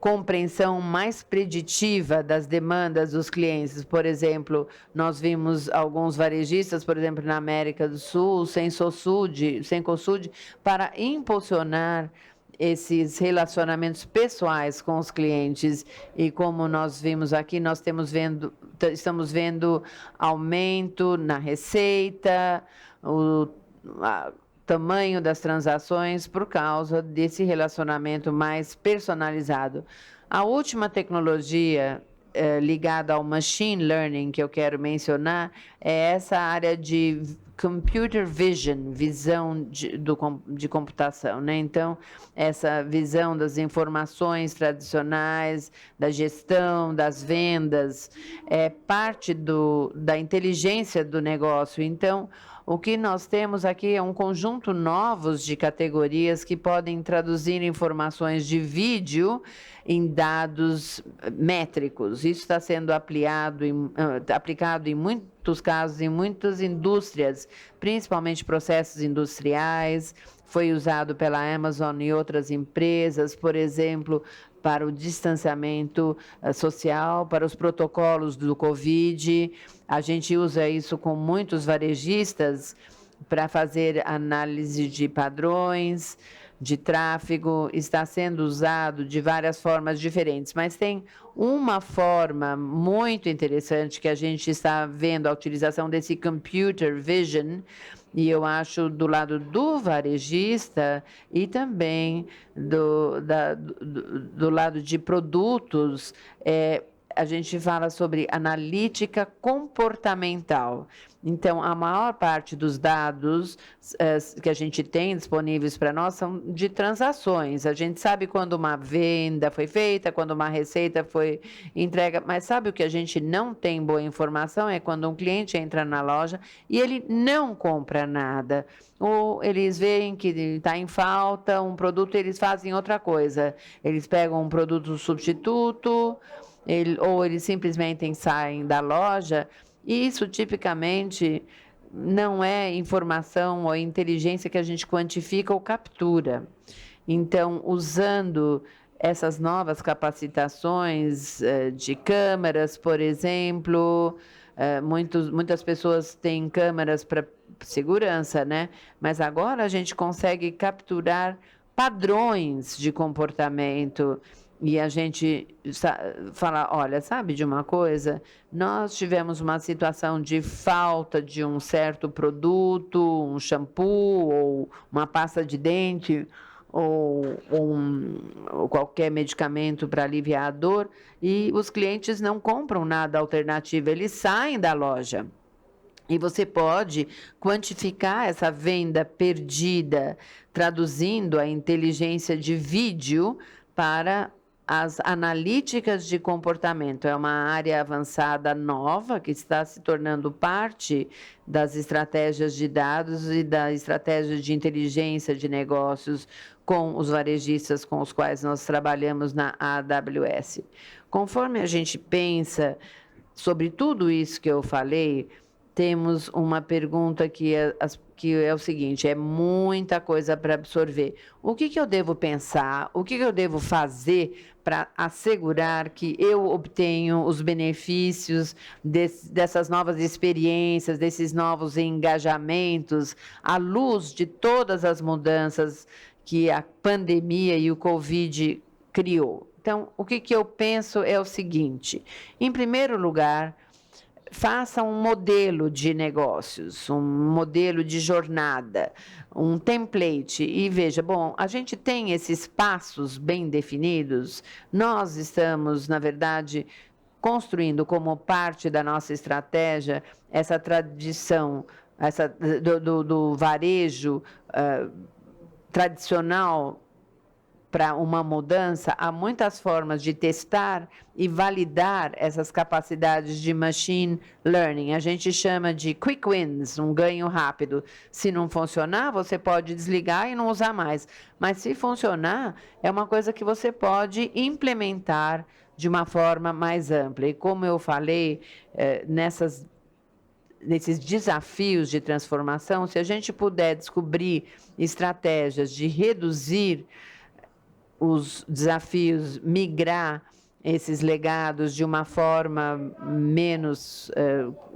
compreensão mais preditiva das demandas dos clientes. Por exemplo, nós vimos alguns varejistas, por exemplo, na América do Sul, Cencosud, para impulsionar esses relacionamentos pessoais com os clientes. E como nós vimos aqui, estamos vendo aumento na receita, o tamanho das transações por causa desse relacionamento mais personalizado. A última tecnologia ligada ao machine learning que eu quero mencionar é essa área de computer vision, visão de computação, né? Então, essa visão das informações tradicionais, da gestão, das vendas, é parte da inteligência do negócio. Então, o que nós temos aqui é um conjunto novos de categorias que podem traduzir informações de vídeo em dados métricos. Isso está sendo aplicado em muitos casos, em muitas indústrias, principalmente processos industriais. Foi usado pela Amazon e outras empresas, por exemplo, para o distanciamento social, para os protocolos do Covid. A gente usa isso com muitos varejistas para fazer análise de padrões, de tráfego, está sendo usado de várias formas diferentes, mas tem uma forma muito interessante que a gente está vendo a utilização desse computer vision, e eu acho do lado do varejista e também do lado de produtos, a gente fala sobre analítica comportamental. Então, a maior parte dos dados que a gente tem disponíveis para nós são de transações. A gente sabe quando uma venda foi feita, quando uma receita foi entregue, mas sabe o que a gente não tem boa informação? É quando um cliente entra na loja e ele não compra nada. Ou eles veem que está em falta um produto, eles fazem outra coisa. Eles pegam um produto substituto, ou eles simplesmente saem da loja. E isso, tipicamente, não é informação ou inteligência que a gente quantifica ou captura. Então, usando essas novas capacitações de câmeras, por exemplo, muitas pessoas têm câmeras para segurança, né? Mas agora a gente consegue capturar padrões de comportamento. E a gente fala, olha, sabe de uma coisa? Nós tivemos uma situação de falta de um certo produto, um shampoo, ou uma pasta de dente, ou qualquer medicamento para aliviar a dor, e os clientes não compram nada alternativo, eles saem da loja. E você pode quantificar essa venda perdida, traduzindo a inteligência de vídeo para as analíticas de comportamento. É uma área avançada nova que está se tornando parte das estratégias de dados e da estratégia de inteligência de negócios com os varejistas com os quais nós trabalhamos na AWS. Conforme a gente pensa sobre tudo isso que eu falei, temos uma pergunta que é o seguinte, é muita coisa para absorver. O que eu devo pensar? O que eu devo fazer para assegurar que eu obtenho os benefícios dessas novas experiências, desses novos engajamentos, à luz de todas as mudanças que a pandemia e o Covid criou? Então, o que eu penso é o seguinte, em primeiro lugar, faça um modelo de negócios, um modelo de jornada, um template e veja, bom, a gente tem esses passos bem definidos, nós estamos, na verdade, construindo como parte da nossa estratégia essa tradição do varejo tradicional para uma mudança. Há muitas formas de testar e validar essas capacidades de machine learning. A gente chama de quick wins, um ganho rápido. Se não funcionar, você pode desligar e não usar mais. Mas se funcionar, é uma coisa que você pode implementar de uma forma mais ampla. E como eu falei, nesses desafios de transformação, se a gente puder descobrir estratégias de reduzir os desafios, migrar esses legados de uma forma menos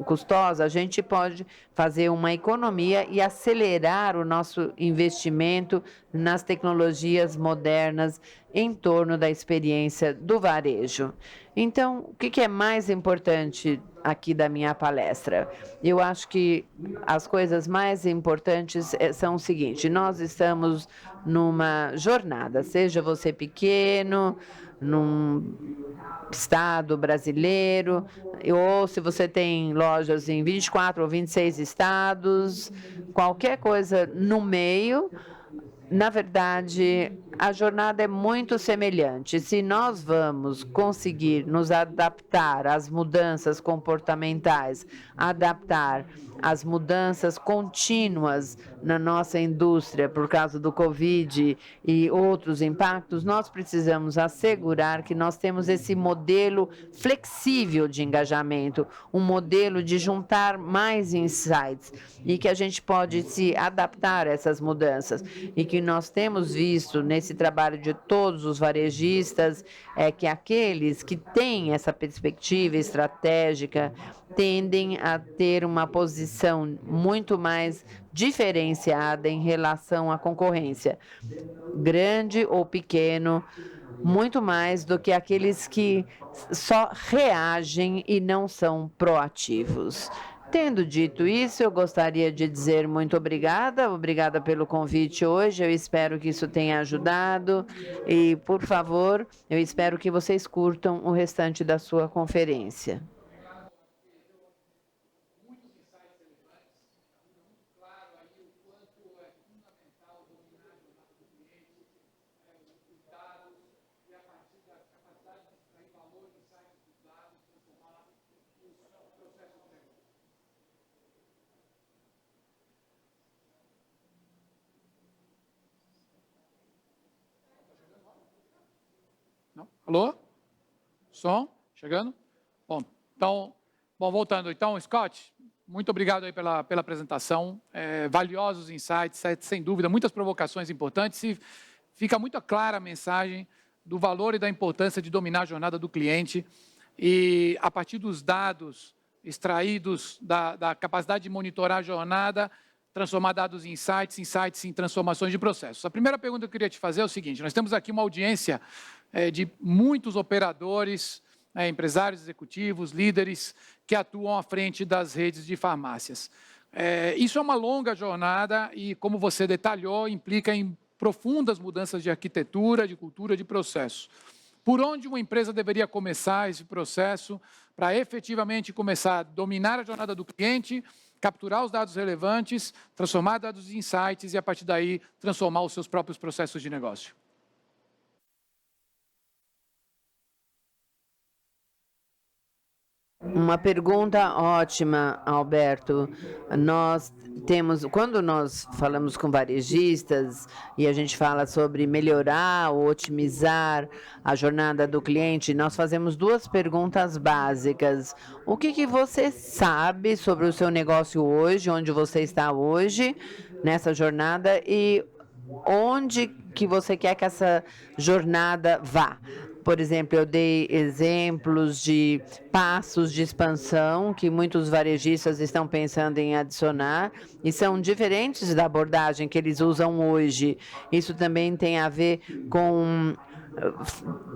custosa, a gente pode fazer uma economia e acelerar o nosso investimento nas tecnologias modernas em torno da experiência do varejo. Então, o que é mais importante aqui da minha palestra? Eu acho que as coisas mais importantes são o seguinte: nós estamos numa jornada, seja você pequeno, num estado brasileiro, ou se você tem lojas em 24 ou 26 estados, qualquer coisa no meio. Na verdade, a jornada é muito semelhante. Se nós vamos conseguir nos adaptar às mudanças comportamentais, adaptar às mudanças contínuas na nossa indústria por causa do Covid e outros impactos, nós precisamos assegurar que nós temos esse modelo flexível de engajamento, um modelo de juntar mais insights e que a gente pode se adaptar a essas mudanças. E que nós temos visto nesse trabalho de todos os varejistas é que aqueles que têm essa perspectiva estratégica tendem a ter uma posição muito mais diferenciada em relação à concorrência, grande ou pequeno, muito mais do que aqueles que só reagem e não são proativos. Tendo dito isso, eu gostaria de dizer muito obrigada pelo convite hoje, eu espero que isso tenha ajudado e, por favor, eu espero que vocês curtam o restante da sua conferência. Não? Alô? Som? Chegando? Bom, então, voltando. Então, Scott, muito obrigado aí pela apresentação. Valiosos insights, sem dúvida, muitas provocações importantes e fica muito clara a mensagem do valor e da importância de dominar a jornada do cliente e, a partir dos dados extraídos da capacidade de monitorar a jornada, transformar dados em insights, insights em transformações de processos. A primeira pergunta que eu queria te fazer é o seguinte: nós temos aqui uma audiência de muitos operadores, empresários executivos, líderes que atuam à frente das redes de farmácias. Isso é uma longa jornada e, como você detalhou, implica em profundas mudanças de arquitetura, de cultura, de processo. Por onde uma empresa deveria começar esse processo para efetivamente começar a dominar a jornada do cliente, capturar os dados relevantes, transformar dados em insights e, a partir daí, transformar os seus próprios processos de negócio? Uma pergunta ótima, Alberto. Quando nós falamos com varejistas e a gente fala sobre melhorar ou otimizar a jornada do cliente, nós fazemos duas perguntas básicas. O que você sabe sobre o seu negócio hoje, onde você está hoje nessa jornada e onde que você quer que essa jornada vá? Por exemplo, eu dei exemplos de passos de expansão que muitos varejistas estão pensando em adicionar e são diferentes da abordagem que eles usam hoje. Isso também tem a ver com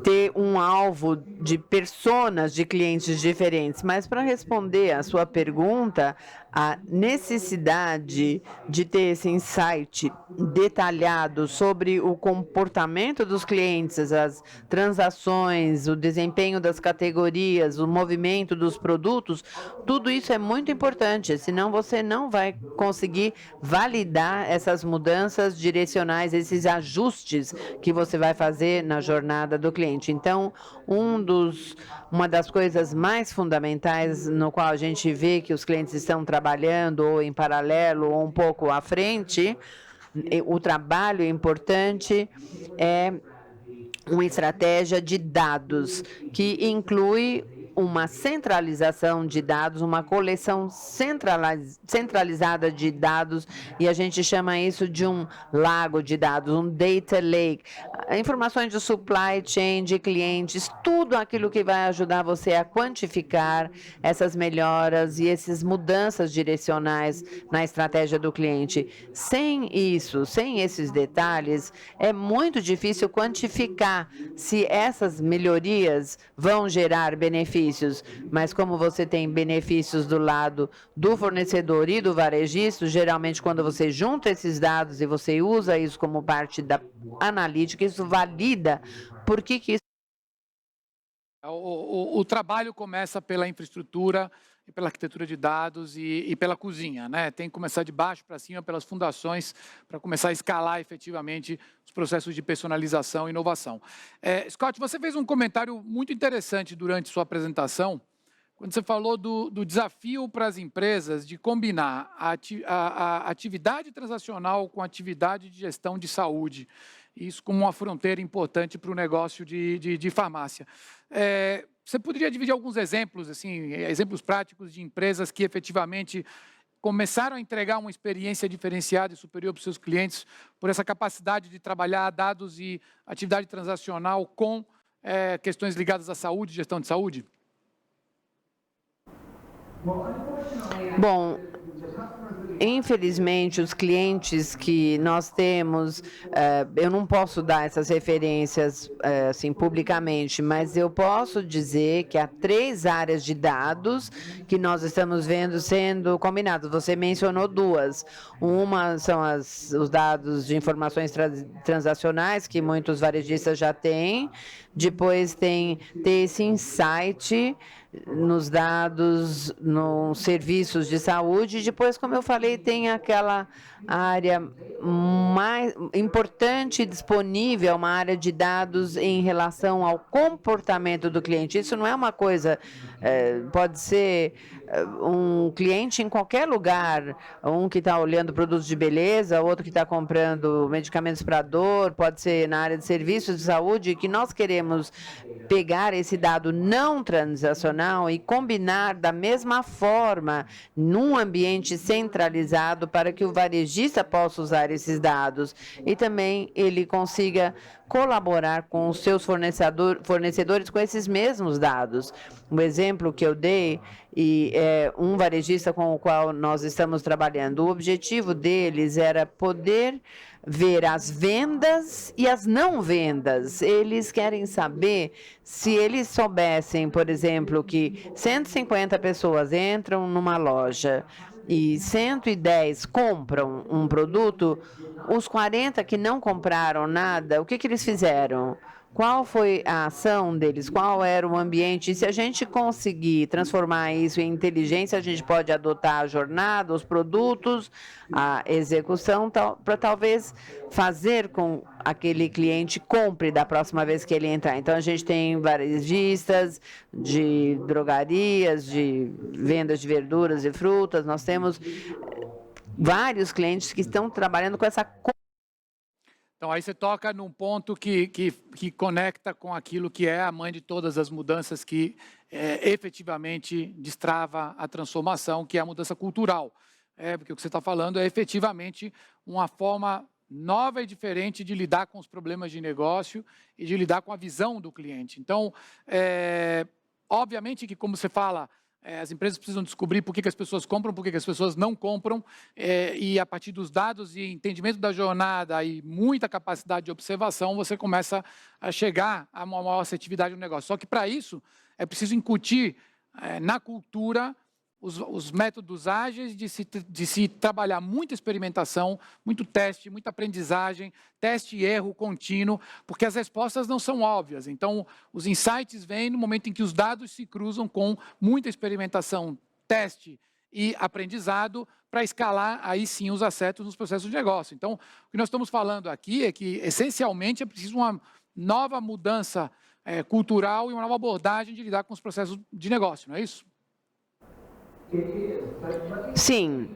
ter um alvo de personas de clientes diferentes. Mas para responder à sua pergunta, a necessidade de ter esse insight detalhado sobre o comportamento dos clientes, as transações, o desempenho das categorias, o movimento dos produtos, tudo isso é muito importante, senão você não vai conseguir validar essas mudanças direcionais, esses ajustes que você vai fazer na jornada do cliente. Então, uma das coisas mais fundamentais no qual a gente vê que os clientes estão trabalhando ou em paralelo ou um pouco à frente, o trabalho importante é uma estratégia de dados que inclui uma centralização de dados, uma coleção centralizada de dados, e a gente chama isso de um lago de dados, um data lake. informações de supply chain, de clientes, tudo aquilo que vai ajudar você a quantificar essas melhoras e essas mudanças direcionais na estratégia do cliente. Sem isso, sem esses detalhes, é muito difícil quantificar se essas melhorias vão gerar benefícios. Mas como você tem benefícios do lado do fornecedor e do varejista, geralmente quando você junta esses dados e você usa isso como parte da analítica, isso valida por que isso... O trabalho começa pela infraestrutura, e pela arquitetura de dados e pela cozinha, né? Tem que começar de baixo para cima, pelas fundações, para começar a escalar efetivamente os processos de personalização e inovação. Scott, você fez um comentário muito interessante durante sua apresentação, quando você falou do desafio para as empresas de combinar a atividade transacional com a atividade de gestão de saúde. Isso como uma fronteira importante para o negócio de farmácia. Você poderia dividir alguns exemplos, assim, exemplos práticos de empresas que efetivamente começaram a entregar uma experiência diferenciada e superior para os seus clientes por essa capacidade de trabalhar dados e atividade transacional com questões ligadas à saúde, gestão de saúde? Bom, infelizmente, os clientes que nós temos, eu não posso dar essas referências assim, publicamente, mas eu posso dizer que há 3 áreas de dados que nós estamos vendo sendo combinadas. Você mencionou 2. Uma são os dados de informações transacionais, que muitos varejistas já têm. Depois tem ter esse insight nos dados, nos serviços de saúde. Depois, como eu falei, tem aquela área mais importante disponível, uma área de dados em relação ao comportamento do cliente. Isso não é uma coisa, pode ser um cliente em qualquer lugar, um que está olhando produtos de beleza, outro que está comprando medicamentos para dor, pode ser na área de serviços de saúde, que nós queremos pegar esse dado não transacional e combinar da mesma forma num ambiente centralizado para que o varejista possa usar esses dados e também ele consiga colaborar com os seus fornecedores com esses mesmos dados. Um exemplo que eu dei, e é um varejista com o qual nós estamos trabalhando, o objetivo deles era poder ver as vendas e as não vendas. Eles querem saber se eles soubessem, por exemplo, que 150 pessoas entram numa loja e 110 compram um produto, os 40 que não compraram nada, o que eles fizeram? Qual foi a ação deles? Qual era o ambiente? E se a gente conseguir transformar isso em inteligência, a gente pode adotar a jornada, os produtos, a execução, para talvez fazer com aquele cliente compre da próxima vez que ele entrar. Então, a gente tem varejistas de drogarias, de vendas de verduras e frutas. Nós temos vários clientes que estão trabalhando com essa... Então, aí você toca num ponto que conecta com aquilo que é a mãe de todas as mudanças que efetivamente destrava a transformação, que é a mudança cultural. Porque o que você está falando é efetivamente uma forma nova e diferente de lidar com os problemas de negócio e de lidar com a visão do cliente. Então, obviamente que, como você fala, as empresas precisam descobrir por que as pessoas compram, por que as pessoas não compram, e a partir dos dados e entendimento da jornada e muita capacidade de observação, você começa a chegar a uma maior assertividade no negócio. Só que, para isso, é preciso incutir na cultura os métodos ágeis de se trabalhar muita experimentação, muito teste, muita aprendizagem, teste e erro contínuo, porque as respostas não são óbvias. Então, os insights vêm no momento em que os dados se cruzam com muita experimentação, teste e aprendizado para escalar, aí sim, os acertos nos processos de negócio. Então, o que nós estamos falando aqui é que, essencialmente, é preciso uma nova mudança cultural e uma nova abordagem de lidar com os processos de negócio, não é isso? Sim,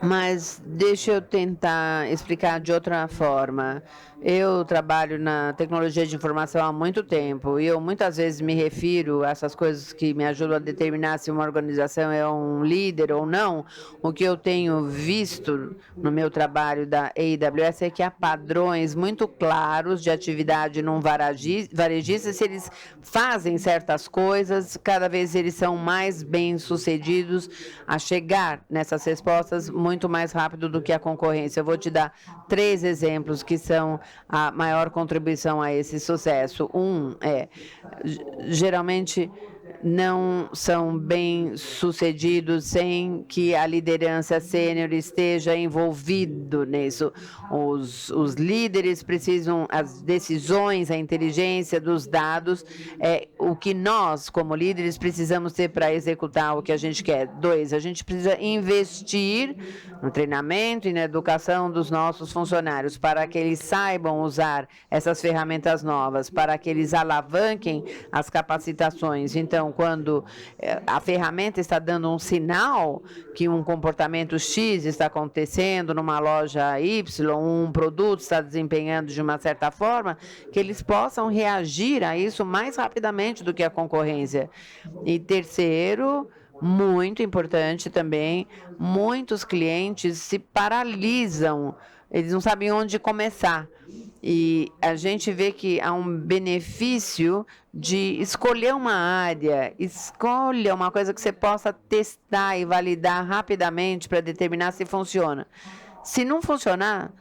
mas deixa eu tentar explicar de outra forma. Eu trabalho na tecnologia de informação há muito tempo e eu muitas vezes me refiro a essas coisas que me ajudam a determinar se uma organização é um líder ou não. O que eu tenho visto no meu trabalho da AWS é que há padrões muito claros de atividade num varejista. Se eles fazem certas coisas, cada vez eles são mais bem-sucedidos a chegar nessas respostas muito mais rápido do que a concorrência. Eu vou te dar 3 exemplos que são a maior contribuição a esse sucesso. Geralmente não são bem-sucedidos sem que a liderança sênior esteja envolvido nisso. Os líderes precisam, as decisões, a inteligência dos dados, é o que nós, como líderes, precisamos ter para executar o que a gente quer. 2, a gente precisa investir no treinamento e na educação dos nossos funcionários para que eles saibam usar essas ferramentas novas, para que eles alavanquem as capacitações. Então, quando a ferramenta está dando um sinal que um comportamento X está acontecendo numa loja Y, um produto está desempenhando de uma certa forma, que eles possam reagir a isso mais rapidamente do que a concorrência. E terceiro, muito importante também, muitos clientes se paralisam, eles não sabem onde começar. E a gente vê que há um benefício de escolher uma área, escolha uma coisa que você possa testar e validar rapidamente para determinar se funciona. Se não funcionar,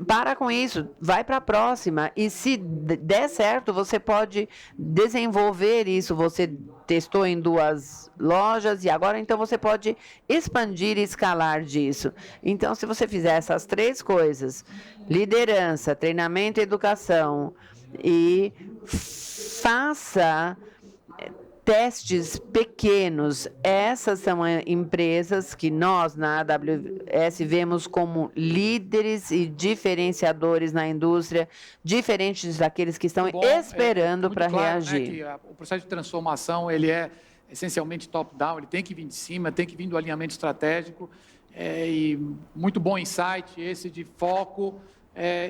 para com isso, vai para a próxima. E se der certo, você pode desenvolver isso. Você testou em 2 lojas e agora então você pode expandir e escalar disso. Então, se você fizer essas 3 coisas, liderança, treinamento e educação, e faça testes pequenos. Essas são empresas que nós, na AWS, vemos como líderes e diferenciadores na indústria, diferentes daqueles que estão esperando para reagir. Né, que o processo de transformação ele é essencialmente top-down, ele tem que vir de cima, tem que vir do alinhamento estratégico, e muito bom insight esse de foco,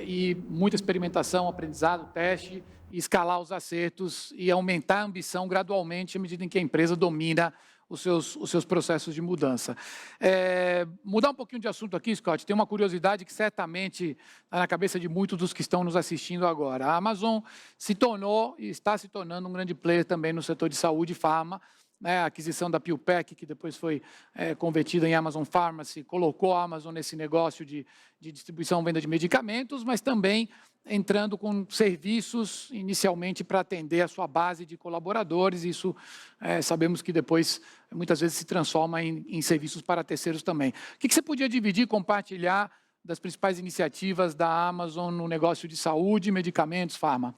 e muita experimentação, aprendizado, teste, e escalar os acertos e aumentar a ambição gradualmente à medida em que a empresa domina os seus processos de mudança. Mudar um pouquinho de assunto aqui, Scott, tem uma curiosidade que certamente está na cabeça de muitos dos que estão nos assistindo agora. A Amazon se tornou e está se tornando um grande player também no setor de saúde e farma. A aquisição da PillPack, que depois foi convertida em Amazon Pharmacy, colocou a Amazon nesse negócio de distribuição e venda de medicamentos, mas também entrando com serviços inicialmente para atender a sua base de colaboradores. Isso sabemos que depois, muitas vezes, se transforma em serviços para terceiros também. O que você podia dividir, compartilhar das principais iniciativas da Amazon no negócio de saúde, medicamentos, farma?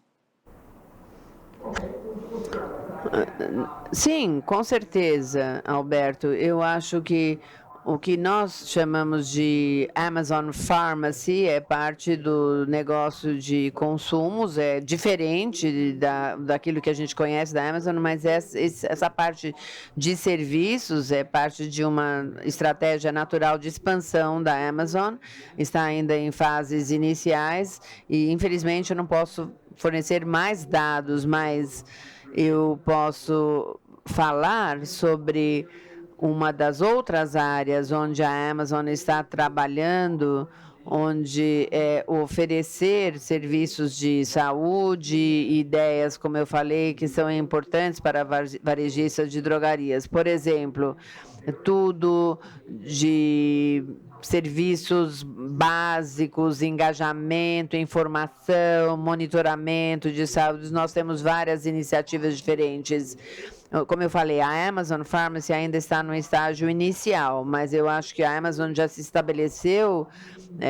Sim, com certeza, Alberto. Eu acho que o que nós chamamos de Amazon Pharmacy é parte do negócio de consumos, é diferente daquilo que a gente conhece da Amazon, mas essa parte de serviços é parte de uma estratégia natural de expansão da Amazon, está ainda em fases iniciais e, infelizmente, eu não posso fornecer mais dados, mas eu posso falar sobre uma das outras áreas onde a Amazon está trabalhando, onde é oferecer serviços de saúde, ideias, como eu falei, que são importantes para varejistas de drogarias. Por exemplo, tudo de serviços básicos, engajamento, informação, monitoramento de saúde. Nós temos várias iniciativas diferentes. Como eu falei, a Amazon Pharmacy ainda está no estágio inicial, mas eu acho que a Amazon já se estabeleceu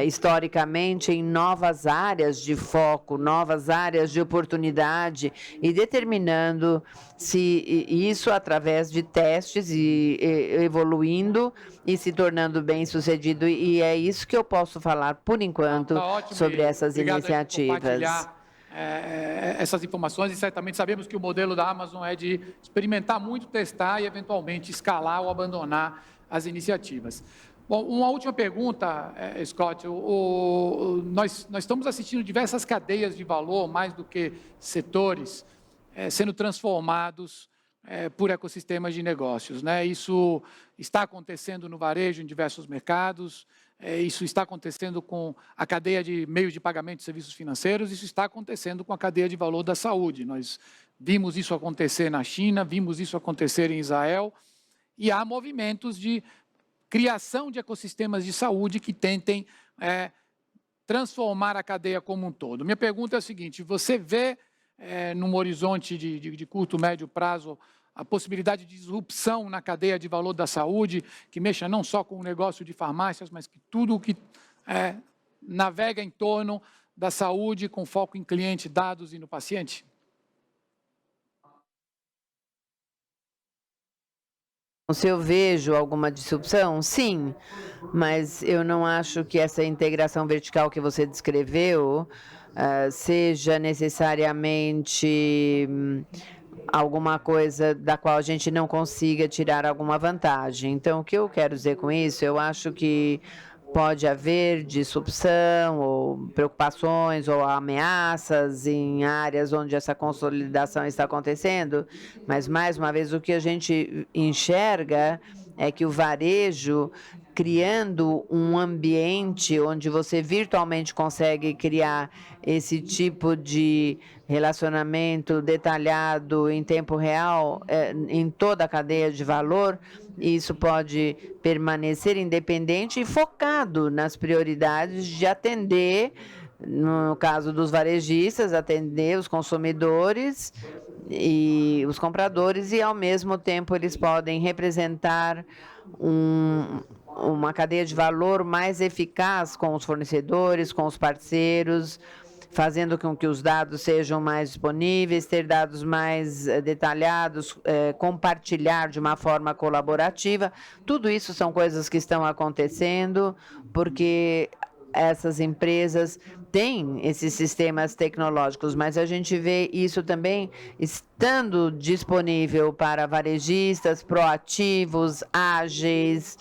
historicamente em novas áreas de foco, novas áreas de oportunidade e determinando se isso através de testes e evoluindo e se tornando bem-sucedido. E é isso que eu posso falar, por enquanto, sobre essas iniciativas. essas informações, e certamente sabemos que o modelo da Amazon é de experimentar muito, testar e, eventualmente, escalar ou abandonar as iniciativas. Bom, uma última pergunta, Scott. Nós estamos assistindo diversas cadeias de valor, mais do que setores, sendo transformados por ecossistemas de negócios, né? Isso está acontecendo no varejo em diversos mercados, isso está acontecendo com a cadeia de meios de pagamento de serviços financeiros, isso está acontecendo com a cadeia de valor da saúde. Nós vimos isso acontecer na China, vimos isso acontecer em Israel, e há movimentos de criação de ecossistemas de saúde que tentem transformar a cadeia como um todo. Minha pergunta é a seguinte: você vê, num horizonte de curto, médio prazo, a possibilidade de disrupção na cadeia de valor da saúde, que mexa não só com o negócio de farmácias, mas que tudo o que navega em torno da saúde, com foco em cliente, dados e no paciente? Se eu vejo alguma disrupção, sim, mas eu não acho que essa integração vertical que você descreveu seja necessariamente alguma coisa da qual a gente não consiga tirar alguma vantagem. Então, o que eu quero dizer com isso, eu acho que pode haver disrupção ou preocupações ou ameaças em áreas onde essa consolidação está acontecendo, mas, mais uma vez, o que a gente enxerga é que o varejo, criando um ambiente onde você virtualmente consegue criar esse tipo de relacionamento detalhado em tempo real, em toda a cadeia de valor, isso pode permanecer independente e focado nas prioridades de atender, no caso dos varejistas, atender os consumidores e os compradores, e ao mesmo tempo eles podem representar uma cadeia de valor mais eficaz com os fornecedores, com os parceiros, fazendo com que os dados sejam mais disponíveis, ter dados mais detalhados, compartilhar de uma forma colaborativa. Tudo isso são coisas que estão acontecendo, porque essas empresas têm esses sistemas tecnológicos, mas a gente vê isso também estando disponível para varejistas proativos, ágeis,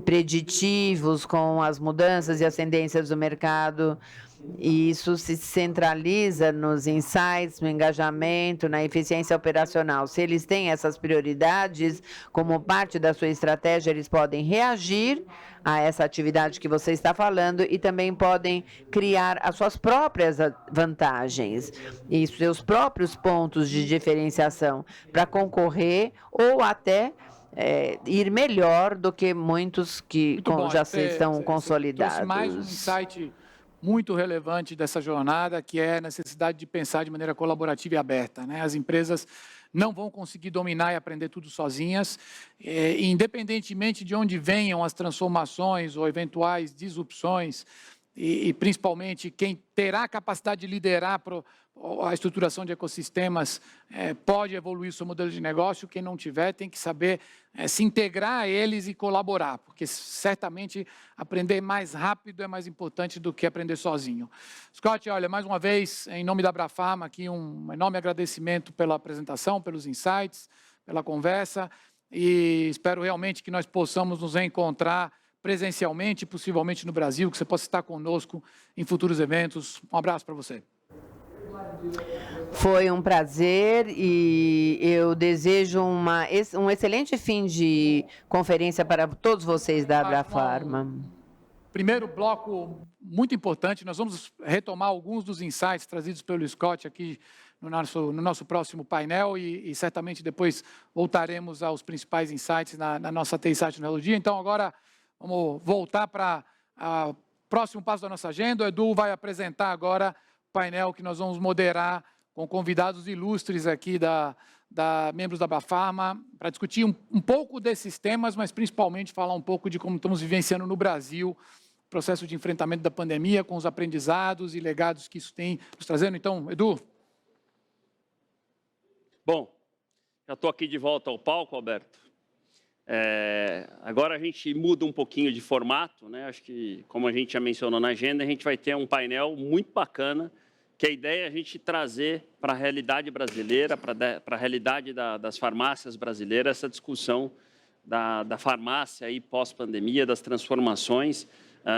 preditivos com as mudanças e as tendências do mercado. E isso se centraliza nos insights, no engajamento, na eficiência operacional. Se eles têm essas prioridades como parte da sua estratégia, eles podem reagir a essa atividade que você está falando e também podem criar as suas próprias vantagens e seus próprios pontos de diferenciação para concorrer ou até ir melhor do que muitos que já estão consolidados. Trouxe mais um insight muito relevante dessa jornada, que é a necessidade de pensar de maneira colaborativa e aberta, né? As empresas não vão conseguir dominar e aprender tudo sozinhas, independentemente de onde venham as transformações ou eventuais disrupções, e principalmente quem terá a capacidade de liderar a estruturação de ecossistemas pode evoluir seu modelo de negócio. Quem não tiver tem que saber se integrar a eles e colaborar, porque certamente aprender mais rápido é mais importante do que aprender sozinho. Scott, olha, mais uma vez, em nome da Abrafarma, aqui um enorme agradecimento pela apresentação, pelos insights, pela conversa, e espero realmente que nós possamos nos reencontrar presencialmente, possivelmente no Brasil, que você possa estar conosco em futuros eventos. Um abraço para você. Foi um prazer e eu desejo um excelente fim de conferência para todos vocês da Abrafarma. Primeiro bloco muito importante, nós vamos retomar alguns dos insights trazidos pelo Scott aqui no nosso próximo painel e certamente depois voltaremos aos principais insights na nossa T-Insight Tecnologia. Então agora vamos voltar para o próximo passo da nossa agenda. O Edu vai apresentar agora o painel que nós vamos moderar com convidados ilustres aqui membros da Abrafarma, para discutir um pouco desses temas, mas principalmente falar um pouco de como estamos vivenciando no Brasil o processo de enfrentamento da pandemia, com os aprendizados e legados que isso tem nos trazendo. Então, Edu. Bom, já estou aqui de volta ao palco, Alberto. Agora a gente muda um pouquinho de formato, né? Acho que, como a gente já mencionou na agenda, a gente vai ter um painel muito bacana que a ideia é a gente trazer para a realidade brasileira, para a realidade das farmácias brasileiras, essa discussão da farmácia aí pós-pandemia, das transformações,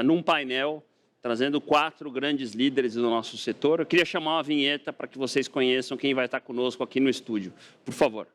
num painel, trazendo 4 grandes líderes do nosso setor. Eu queria chamar uma vinheta para que vocês conheçam quem vai estar conosco aqui no estúdio. Por favor.